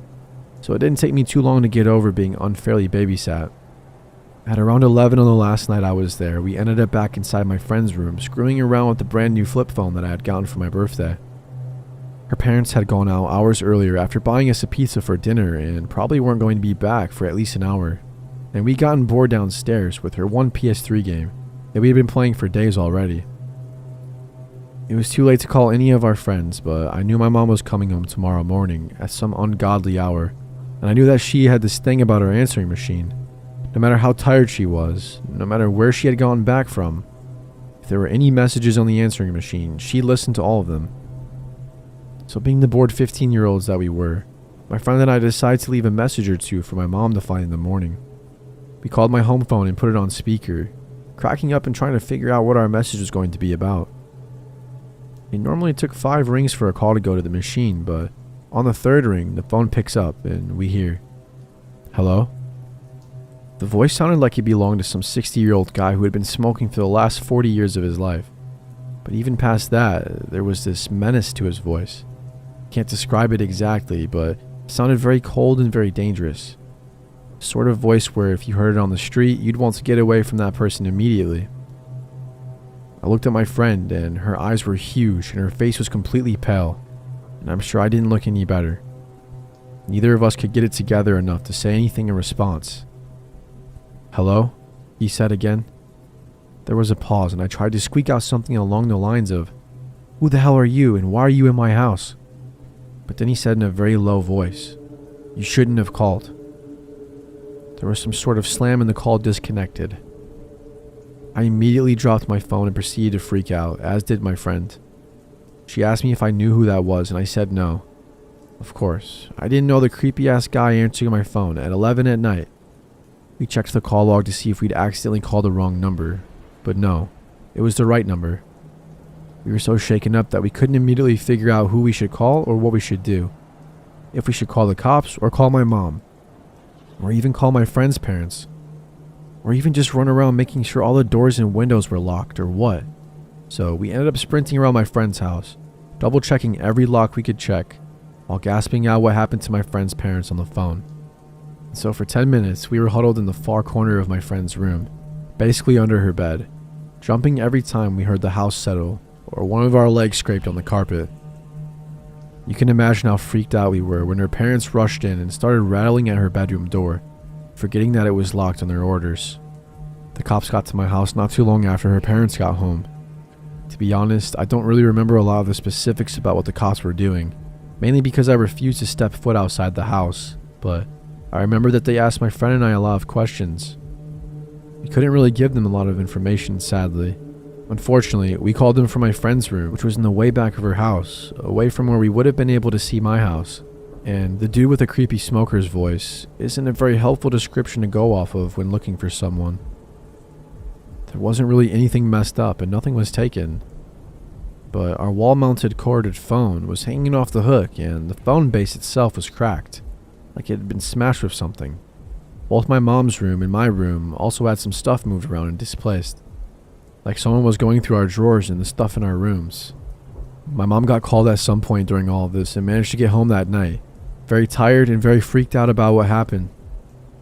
so it didn't take me too long to get over being unfairly babysat. At around 11 on the last night I was there, we ended up back inside my friend's room, screwing around with the brand new flip phone that I had gotten for my birthday. Her parents had gone out hours earlier after buying us a pizza for dinner and probably weren't going to be back for at least an hour, and we'd gotten bored downstairs with her one PS3 game that we had been playing for days already. It was too late to call any of our friends, but I knew my mom was coming home tomorrow morning at some ungodly hour, and I knew that she had this thing about her answering machine. No matter how tired she was, no matter where she had gotten back from, if there were any messages on the answering machine, she listened to all of them. So being the bored 15-year-olds that we were, my friend and I decided to leave a message or two for my mom to find in the morning. We called my home phone and put it on speaker, cracking up and trying to figure out what our message was going to be about. It normally took 5 rings for a call to go to the machine, but on the 3rd ring, the phone picks up and we hear, "Hello?" The voice sounded like it belonged to some 60-year-old guy who had been smoking for the last 40 years of his life. But even past that, there was this menace to his voice. Can't describe it exactly, but it sounded very cold and very dangerous. Sort of voice where if you heard it on the street, you'd want to get away from that person immediately. I looked at my friend, and her eyes were huge and her face was completely pale, and I'm sure I didn't look any better. Neither of us could get it together enough to say anything in response. "Hello?" he said again. There was a pause, and I tried to squeak out something along the lines of, "Who the hell are you, and why are you in my house?" But then he said in a very low voice, "You shouldn't have called." There was some sort of slam and the call disconnected. I immediately dropped my phone and proceeded to freak out, as did my friend. She asked me if I knew who that was, and I said no. Of course, I didn't know the creepy-ass guy answering my phone at 11 at night. We checked the call log to see if we'd accidentally called the wrong number, but no, it was the right number. We were so shaken up that we couldn't immediately figure out who we should call or what we should do. If we should call the cops or call my mom, or even call my friend's parents, or even just run around making sure all the doors and windows were locked or what. So we ended up sprinting around my friend's house, double checking every lock we could check, while gasping out what happened to my friend's parents on the phone. So for 10 minutes, we were huddled in the far corner of my friend's room, basically under her bed, jumping every time we heard the house settle or one of our legs scraped on the carpet. You can imagine how freaked out we were when her parents rushed in and started rattling at her bedroom door, forgetting that it was locked on their orders. The cops got to my house not too long after her parents got home. To be honest, I don't really remember a lot of the specifics about what the cops were doing, mainly because I refused to step foot outside the house, but I remember that they asked my friend and I a lot of questions. We couldn't really give them a lot of information, sadly. Unfortunately, we called them from my friend's room, which was in the way back of her house, away from where we would have been able to see my house. And the dude with the creepy smoker's voice isn't a very helpful description to go off of when looking for someone. There wasn't really anything messed up and nothing was taken. But our wall-mounted corded phone was hanging off the hook and the phone base itself was cracked, like it had been smashed with something. Both my mom's room and my room also had some stuff moved around and displaced, like someone was going through our drawers and the stuff in our rooms. My mom got called at some point during all of this and managed to get home that night, very tired and very freaked out about what happened.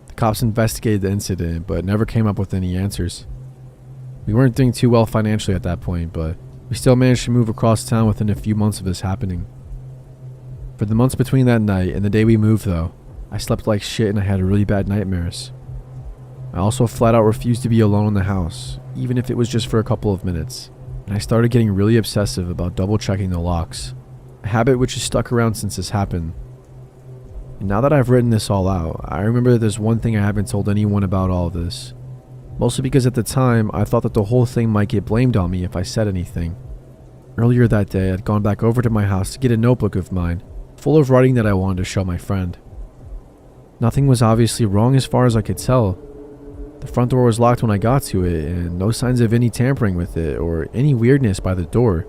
The cops investigated the incident but never came up with any answers. We weren't doing too well financially at that point, but we still managed to move across town within a few months of this happening. For the months between that night and the day we moved though, I slept like shit and I had really bad nightmares. I also flat out refused to be alone in the house, even if it was just for a couple of minutes, and I started getting really obsessive about double checking the locks, a habit which has stuck around since this happened. And now that I've written this all out, I remember that there's one thing I haven't told anyone about all of this, mostly because at the time I thought that the whole thing might get blamed on me if I said anything. Earlier that day, I'd gone back over to my house to get a notebook of mine, full of writing that I wanted to show my friend. Nothing was obviously wrong as far as I could tell. The front door was locked when I got to it, and no signs of any tampering with it or any weirdness by the door.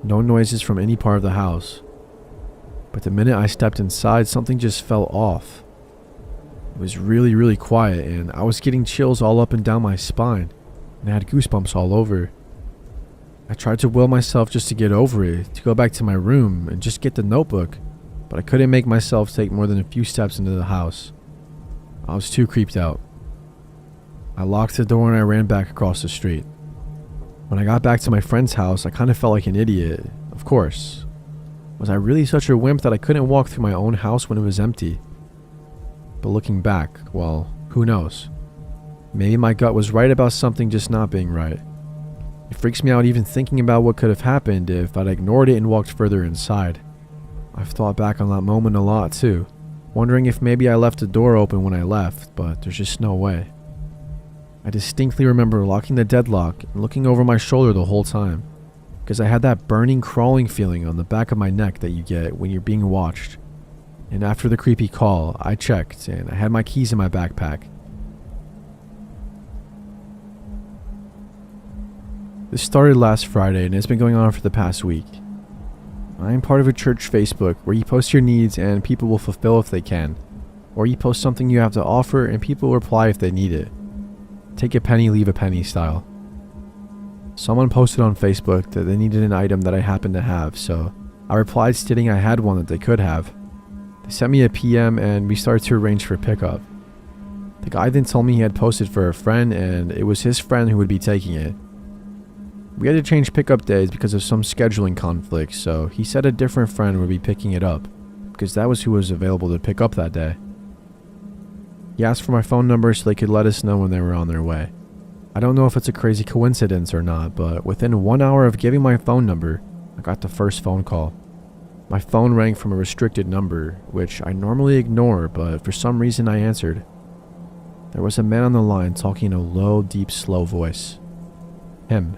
No noises from any part of the house. But the minute I stepped inside, something just felt off. It was really, really quiet, and I was getting chills all up and down my spine, and I had goosebumps all over. I tried to will myself just to get over it, to go back to my room and just get the notebook, but I couldn't make myself take more than a few steps into the house. I was too creeped out. I locked the door and I ran back across the street. When I got back to my friend's house, I kind of felt like an idiot, of course. Was I really such a wimp that I couldn't walk through my own house when it was empty? But looking back, well, who knows? Maybe my gut was right about something just not being right. It freaks me out even thinking about what could have happened if I'd ignored it and walked further inside. I've thought back on that moment a lot too, wondering if maybe I left the door open when I left, but there's just no way. I distinctly remember locking the deadlock and looking over my shoulder the whole time, because I had that burning, crawling feeling on the back of my neck that you get when you're being watched. And after the creepy call, I checked and I had my keys in my backpack. This started last Friday and it's been going on for the past week. I am part of a church Facebook where you post your needs and people will fulfill if they can, or you post something you have to offer and people will reply if they need it. Take a penny, leave a penny style. Someone posted on Facebook that they needed an item that I happened to have, so I replied stating I had one that they could have. They sent me a PM and we started to arrange for pickup. The guy then told me he had posted for a friend and it was his friend who would be taking it. We had to change pickup days because of some scheduling conflicts, so he said a different friend would be picking it up, because that was who was available to pick up that day. He asked for my phone number so they could let us know when they were on their way. I don't know if it's a crazy coincidence or not, but within 1 hour of giving my phone number, I got the first phone call. My phone rang from a restricted number, which I normally ignore, but for some reason I answered. There was a man on the line talking in a low, deep, slow voice. Him.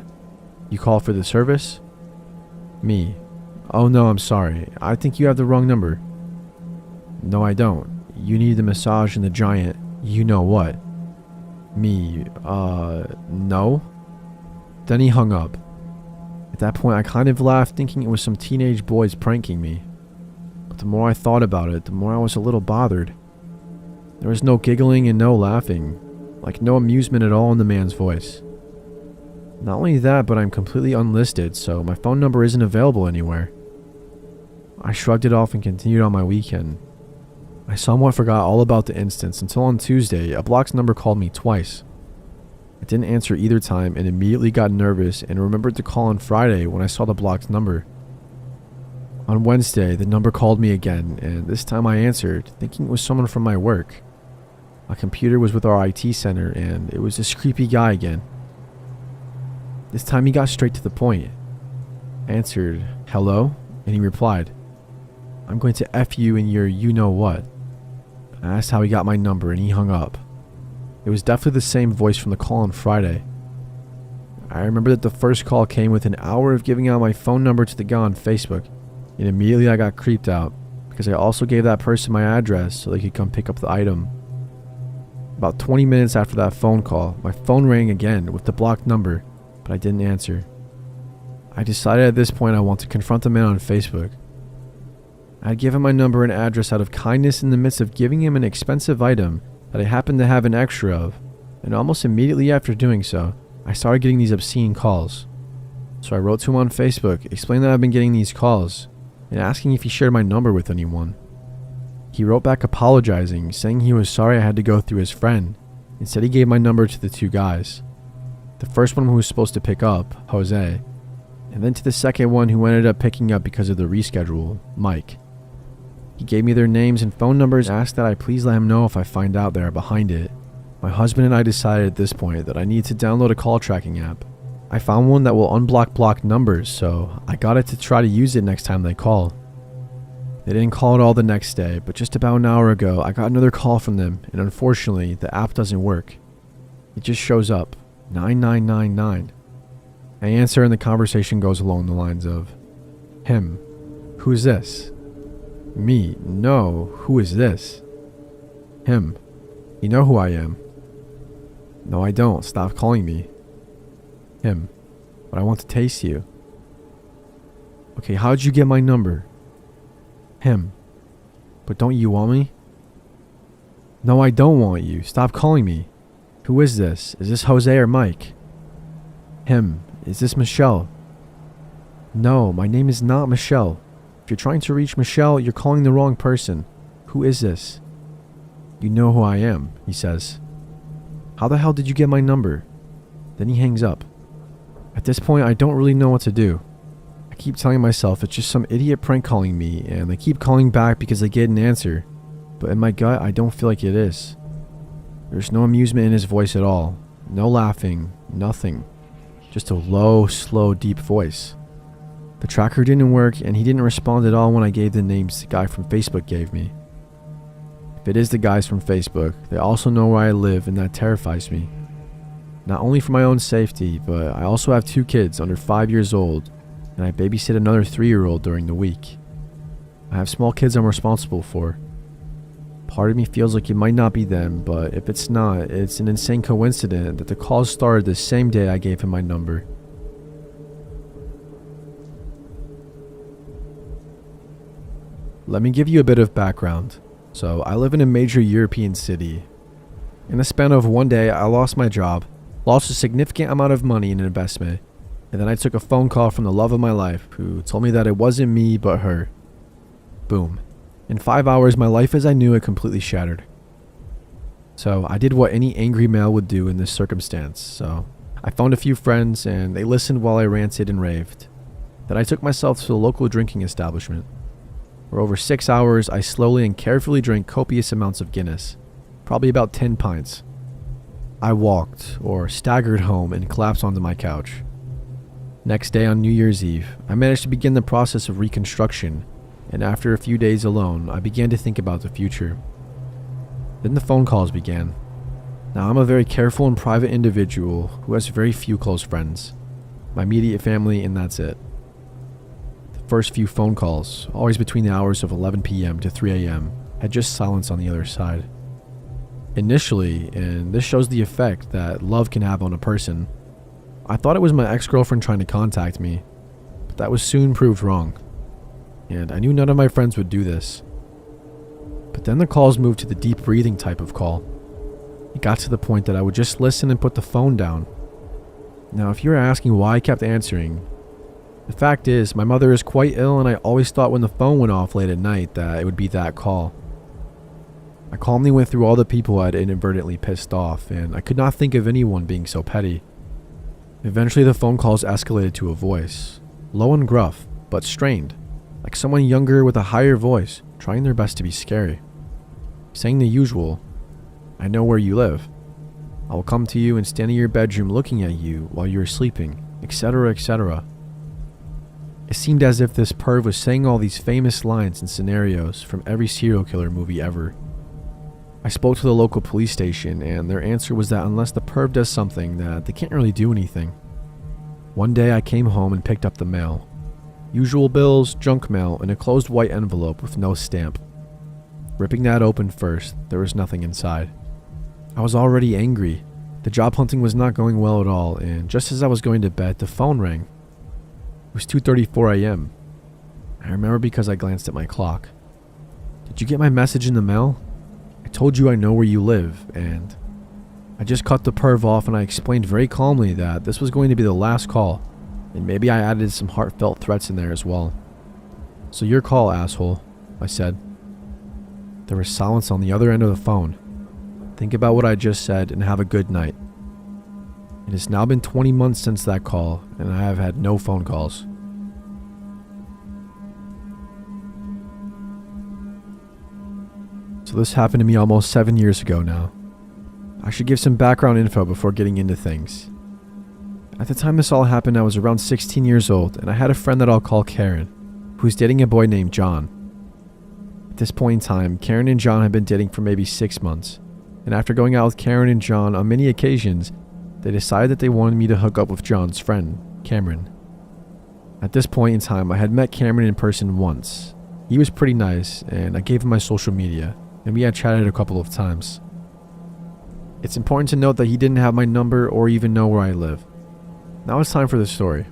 You call for the service? Me. Oh no, I'm sorry. I think you have the wrong number. No, I don't. You need the massage and the giant, you know what. Me, no? Then he hung up. At that point, I kind of laughed, thinking it was some teenage boys pranking me. But the more I thought about it, the more I was a little bothered. There was no giggling and no laughing, like no amusement at all in the man's voice. Not only that, but I'm completely unlisted, so my phone number isn't available anywhere. I shrugged it off and continued on my weekend. I somewhat forgot all about the instance until on Tuesday, a blocked number called me twice. I didn't answer either time and immediately got nervous and remembered to call on Friday when I saw the blocked number. On Wednesday, the number called me again, and this time I answered, thinking it was someone from my work. My computer was with our IT center, and it was this creepy guy again. This time he got straight to the point. I answered, hello? And he replied, I'm going to F you in your you-know-what. I asked how he got my number and he hung up. It was definitely the same voice from the call on Friday. I remember that the first call came with an hour of giving out my phone number to the guy on Facebook, and immediately I got creeped out because I also gave that person my address so they could come pick up the item. About 20 minutes after that phone call, my phone rang again with the blocked number, but I didn't answer. I decided at this point I want to confront the man on Facebook. I had given my number and address out of kindness in the midst of giving him an expensive item that I happened to have an extra of, and almost immediately after doing so, I started getting these obscene calls. So I wrote to him on Facebook, explaining that I've been getting these calls, and asking if he shared my number with anyone. He wrote back apologizing, saying he was sorry I had to go through his friend, and said he gave my number to the two guys. The first one who was supposed to pick up, Jose, and then to the second one who ended up picking up because of the reschedule, Mike. He gave me their names and phone numbers and asked that I please let him know if I find out they are behind it. My husband and I decided at this point that I need to download a call tracking app. I found one that will unblock blocked numbers, so I got it to try to use it next time they call. They didn't call at all the next day, but just about an hour ago I got another call from them, and unfortunately the app doesn't work. It just shows up, 9999. I answer and the conversation goes along the lines of, him. Who's this? Me. No. Who is this? Him. You know who I am. No, I don't. Stop calling me. Him. But I want to taste you. Okay, how'd you get my number? Him. But don't you want me? No, I don't want you. Stop calling me. Who is this? Is this Jose or Mike? Him. Is this Michelle? No, my name is not Michelle. If you're trying to reach Michelle, you're calling the wrong person. Who is this? You know who I am, he says. How the hell did you get my number? Then he hangs up. At this point, I don't really know what to do. I keep telling myself it's just some idiot prank calling me, and they keep calling back because they get an answer. But in my gut, I don't feel like it is. There's no amusement in his voice at all. No laughing. Nothing. just a low, slow, deep voice. The tracker didn't work, and he didn't respond at all when I gave the names the guy from Facebook gave me. If it is the guys from Facebook, they also know where I live, and that terrifies me. Not only for my own safety, but I also have 2 kids under 5 years old, and I babysit another 3-year-old during the week. I have small kids I'm responsible for. Part of me feels like it might not be them, but if it's not, it's an insane coincidence that the calls started the same day I gave him my number. Let me give you a bit of background. So, I live in a major European city. In the span of one day, I lost my job, lost a significant amount of money in an investment, and then I took a phone call from the love of my life who told me that it wasn't me but her. Boom. In 5 hours, my life as I knew it completely shattered. So I did what any angry male would do in this circumstance. So I phoned a few friends and they listened while I ranted and raved. Then I took myself to a local drinking establishment. For over 6 hours, I slowly and carefully drank copious amounts of Guinness, probably about 10 pints. I walked, or staggered home and collapsed onto my couch. Next day on New Year's Eve, I managed to begin the process of reconstruction, and after a few days alone, I began to think about the future. Then the phone calls began. Now I'm a very careful and private individual who has very few close friends. My immediate family, and that's it. The first few phone calls, always between the hours of 11 p.m. to 3 a.m., had just silence on the other side. Initially, and this shows the effect that love can have on a person, I thought it was my ex-girlfriend trying to contact me, but that was soon proved wrong. And I knew none of my friends would do this. But then the calls moved to the deep breathing type of call. It got to the point that I would just listen and put the phone down. Now, if you're asking why I kept answering, the fact is, my mother is quite ill and I always thought when the phone went off late at night that it would be that call. I calmly went through all the people I'd inadvertently pissed off, and I could not think of anyone being so petty. Eventually the phone calls escalated to a voice, low and gruff, but strained, like someone younger with a higher voice, trying their best to be scary. Saying the usual, "I know where you live. I will come to you and stand in your bedroom looking at you while you are sleeping," etc., etc. It seemed as if this perv was saying all these famous lines and scenarios from every serial killer movie ever. I spoke to the local police station, and their answer was that unless the perv does something, that they can't really do anything. One day I came home and picked up the mail. Usual bills, junk mail, and a closed white envelope with no stamp. Ripping that open first, there was nothing inside. I was already angry. The job hunting was not going well at all, and just as I was going to bed, the phone rang. It was 2:34 a.m. I remember because I glanced at my clock. "Did you get my message in the mail? I told you I know where you live," and I just cut the perv off and I explained very calmly that this was going to be the last call, and maybe I added some heartfelt threats in there as well. "So your call, asshole," I said. There was silence on the other end of the phone. Think about what I just said and have a good night. It has now been 20 months since that call, and I have had no phone calls. So this happened to me almost 7 years ago now. I should give some background info before getting into things. At the time this all happened, I was around 16 years old, and I had a friend that I'll call Karen, who was dating a boy named John. At this point in time, Karen and John had been dating for maybe 6 months, and after going out with Karen and John on many occasions, they decided that they wanted me to hook up with John's friend, Cameron. At this point in time, I had met Cameron in person once. He was pretty nice, and I gave him my social media, and we had chatted a couple of times. It's important to note that he didn't have my number or even know where I live. Now it's time for the story.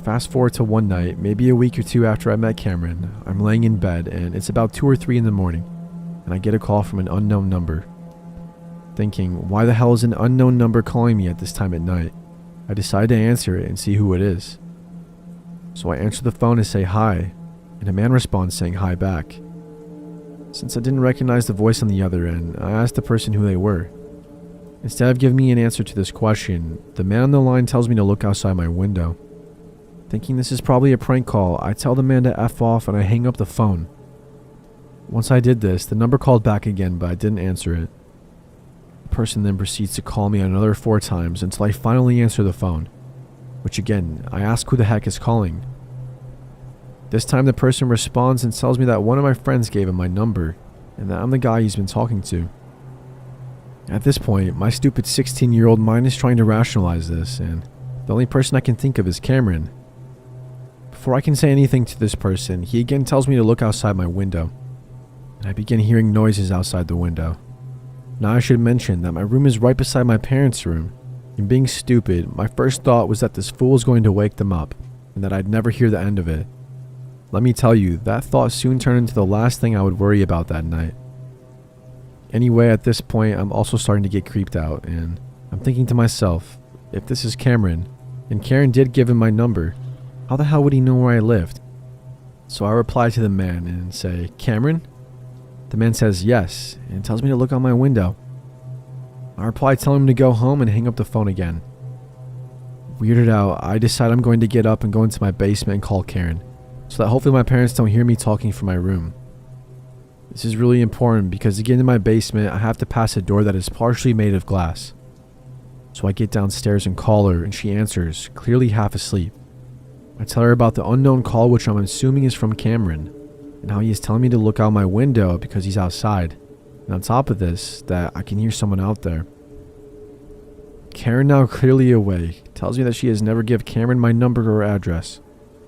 Fast forward to one night, maybe a week or two after I met Cameron, I'm laying in bed and it's about 2 or 3 in the morning, and I get a call from an unknown number. Thinking, why the hell is an unknown number calling me at this time at night? I decide to answer it and see who it is. So I answer the phone and say hi, and a man responds saying hi back. Since I didn't recognize the voice on the other end, I asked the person who they were. Instead of giving me an answer to this question, the man on the line tells me to look outside my window. Thinking this is probably a prank call, I tell the man to F off and I hang up the phone. Once I did this, the number called back again, but I didn't answer it. The person then proceeds to call me another 4 times until I finally answer the phone, which again, I ask who the heck is calling. This time the person responds and tells me that one of my friends gave him my number and that I'm the guy he's been talking to. At this point, my stupid 16-year-old mind is trying to rationalize this, and the only person I can think of is Cameron. Before I can say anything to this person, he again tells me to look outside my window, and I begin hearing noises outside the window. Now I should mention that my room is right beside my parents' room, and being stupid, my first thought was that this fool was going to wake them up, and that I'd never hear the end of it. Let me tell you, that thought soon turned into the last thing I would worry about that night. Anyway, at this point, I'm also starting to get creeped out, and I'm thinking to myself, if this is Cameron, and Karen did give him my number, how the hell would he know where I lived? So I reply to the man and say, Cameron? The man says yes, and tells me to look out my window. I reply telling him to go home and hang up the phone again. Weirded out, I decide I'm going to get up and go into my basement and call Karen, so that hopefully my parents don't hear me talking from my room. This is really important because to get into my basement, I have to pass a door that is partially made of glass. So I get downstairs and call her, and she answers, clearly half asleep. I tell her about the unknown call, which I'm assuming is from Cameron, and how he is telling me to look out my window because he's outside, and on top of this, that I can hear someone out there. Karen, now clearly awake, tells me that she has never given Cameron my number or address,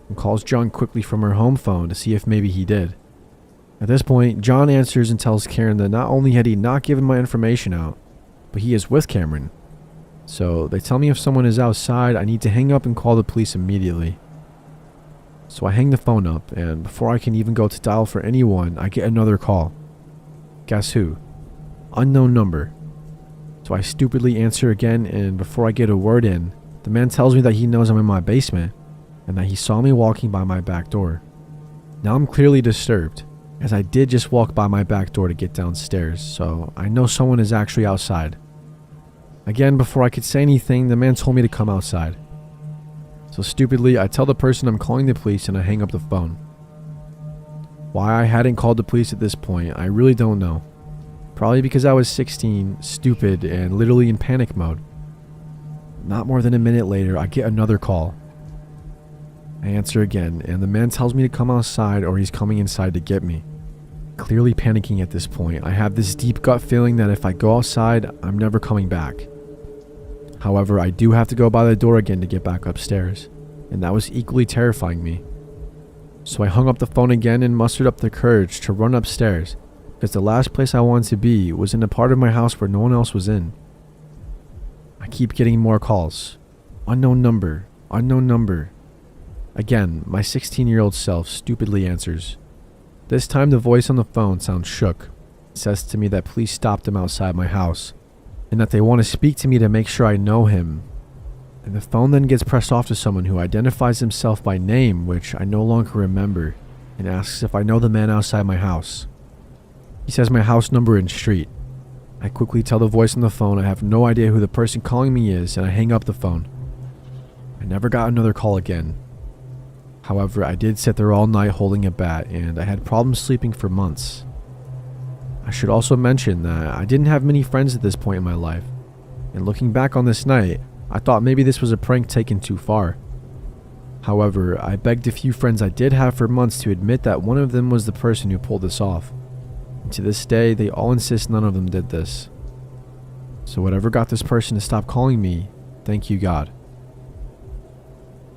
and calls John quickly from her home phone to see if maybe he did. At this point, John answers and tells Karen that not only had he not given my information out, but he is with Cameron. So they tell me if someone is outside, I need to hang up and call the police immediately. So I hang the phone up, and before I can even go to dial for anyone, I get another call. Guess who? Unknown number. So I stupidly answer again, and before I get a word in, the man tells me that he knows I'm in my basement, and that he saw me walking by my back door. Now I'm clearly disturbed, as I did just walk by my back door to get downstairs, so I know someone is actually outside. Again, before I could say anything, the man told me to come outside. So stupidly, I tell the person I'm calling the police and I hang up the phone. Why I hadn't called the police at this point, I really don't know. Probably because I was 16, stupid, and literally in panic mode. Not more than a minute later, I get another call. I answer again, and the man tells me to come outside or he's coming inside to get me. Clearly panicking at this point, I have this deep gut feeling that if I go outside, I'm never coming back. However, I do have to go by the door again to get back upstairs, and that was equally terrifying me. So I hung up the phone again and mustered up the courage to run upstairs, because the last place I wanted to be was in a part of my house where no one else was in. I keep getting more calls. Unknown number, unknown number. Again, my 16-year-old self stupidly answers. This time the voice on the phone sounds shook. It says to me that police stopped him outside my house, and that they want to speak to me to make sure I know him. And the phone then gets pressed off to someone who identifies himself by name, which I no longer remember, and asks if I know the man outside my house. He says my house number and street. I quickly tell the voice on the phone I have no idea who the person calling me is, and I hang up the phone. I never got another call again. However, I did sit there all night holding a bat, and I had problems sleeping for months. I should also mention that I didn't have many friends at this point in my life, and looking back on this night, I thought maybe this was a prank taken too far. However, I begged a few friends I did have for months to admit that one of them was the person who pulled this off. And to this day, they all insist none of them did this. So whatever got this person to stop calling me, thank you God.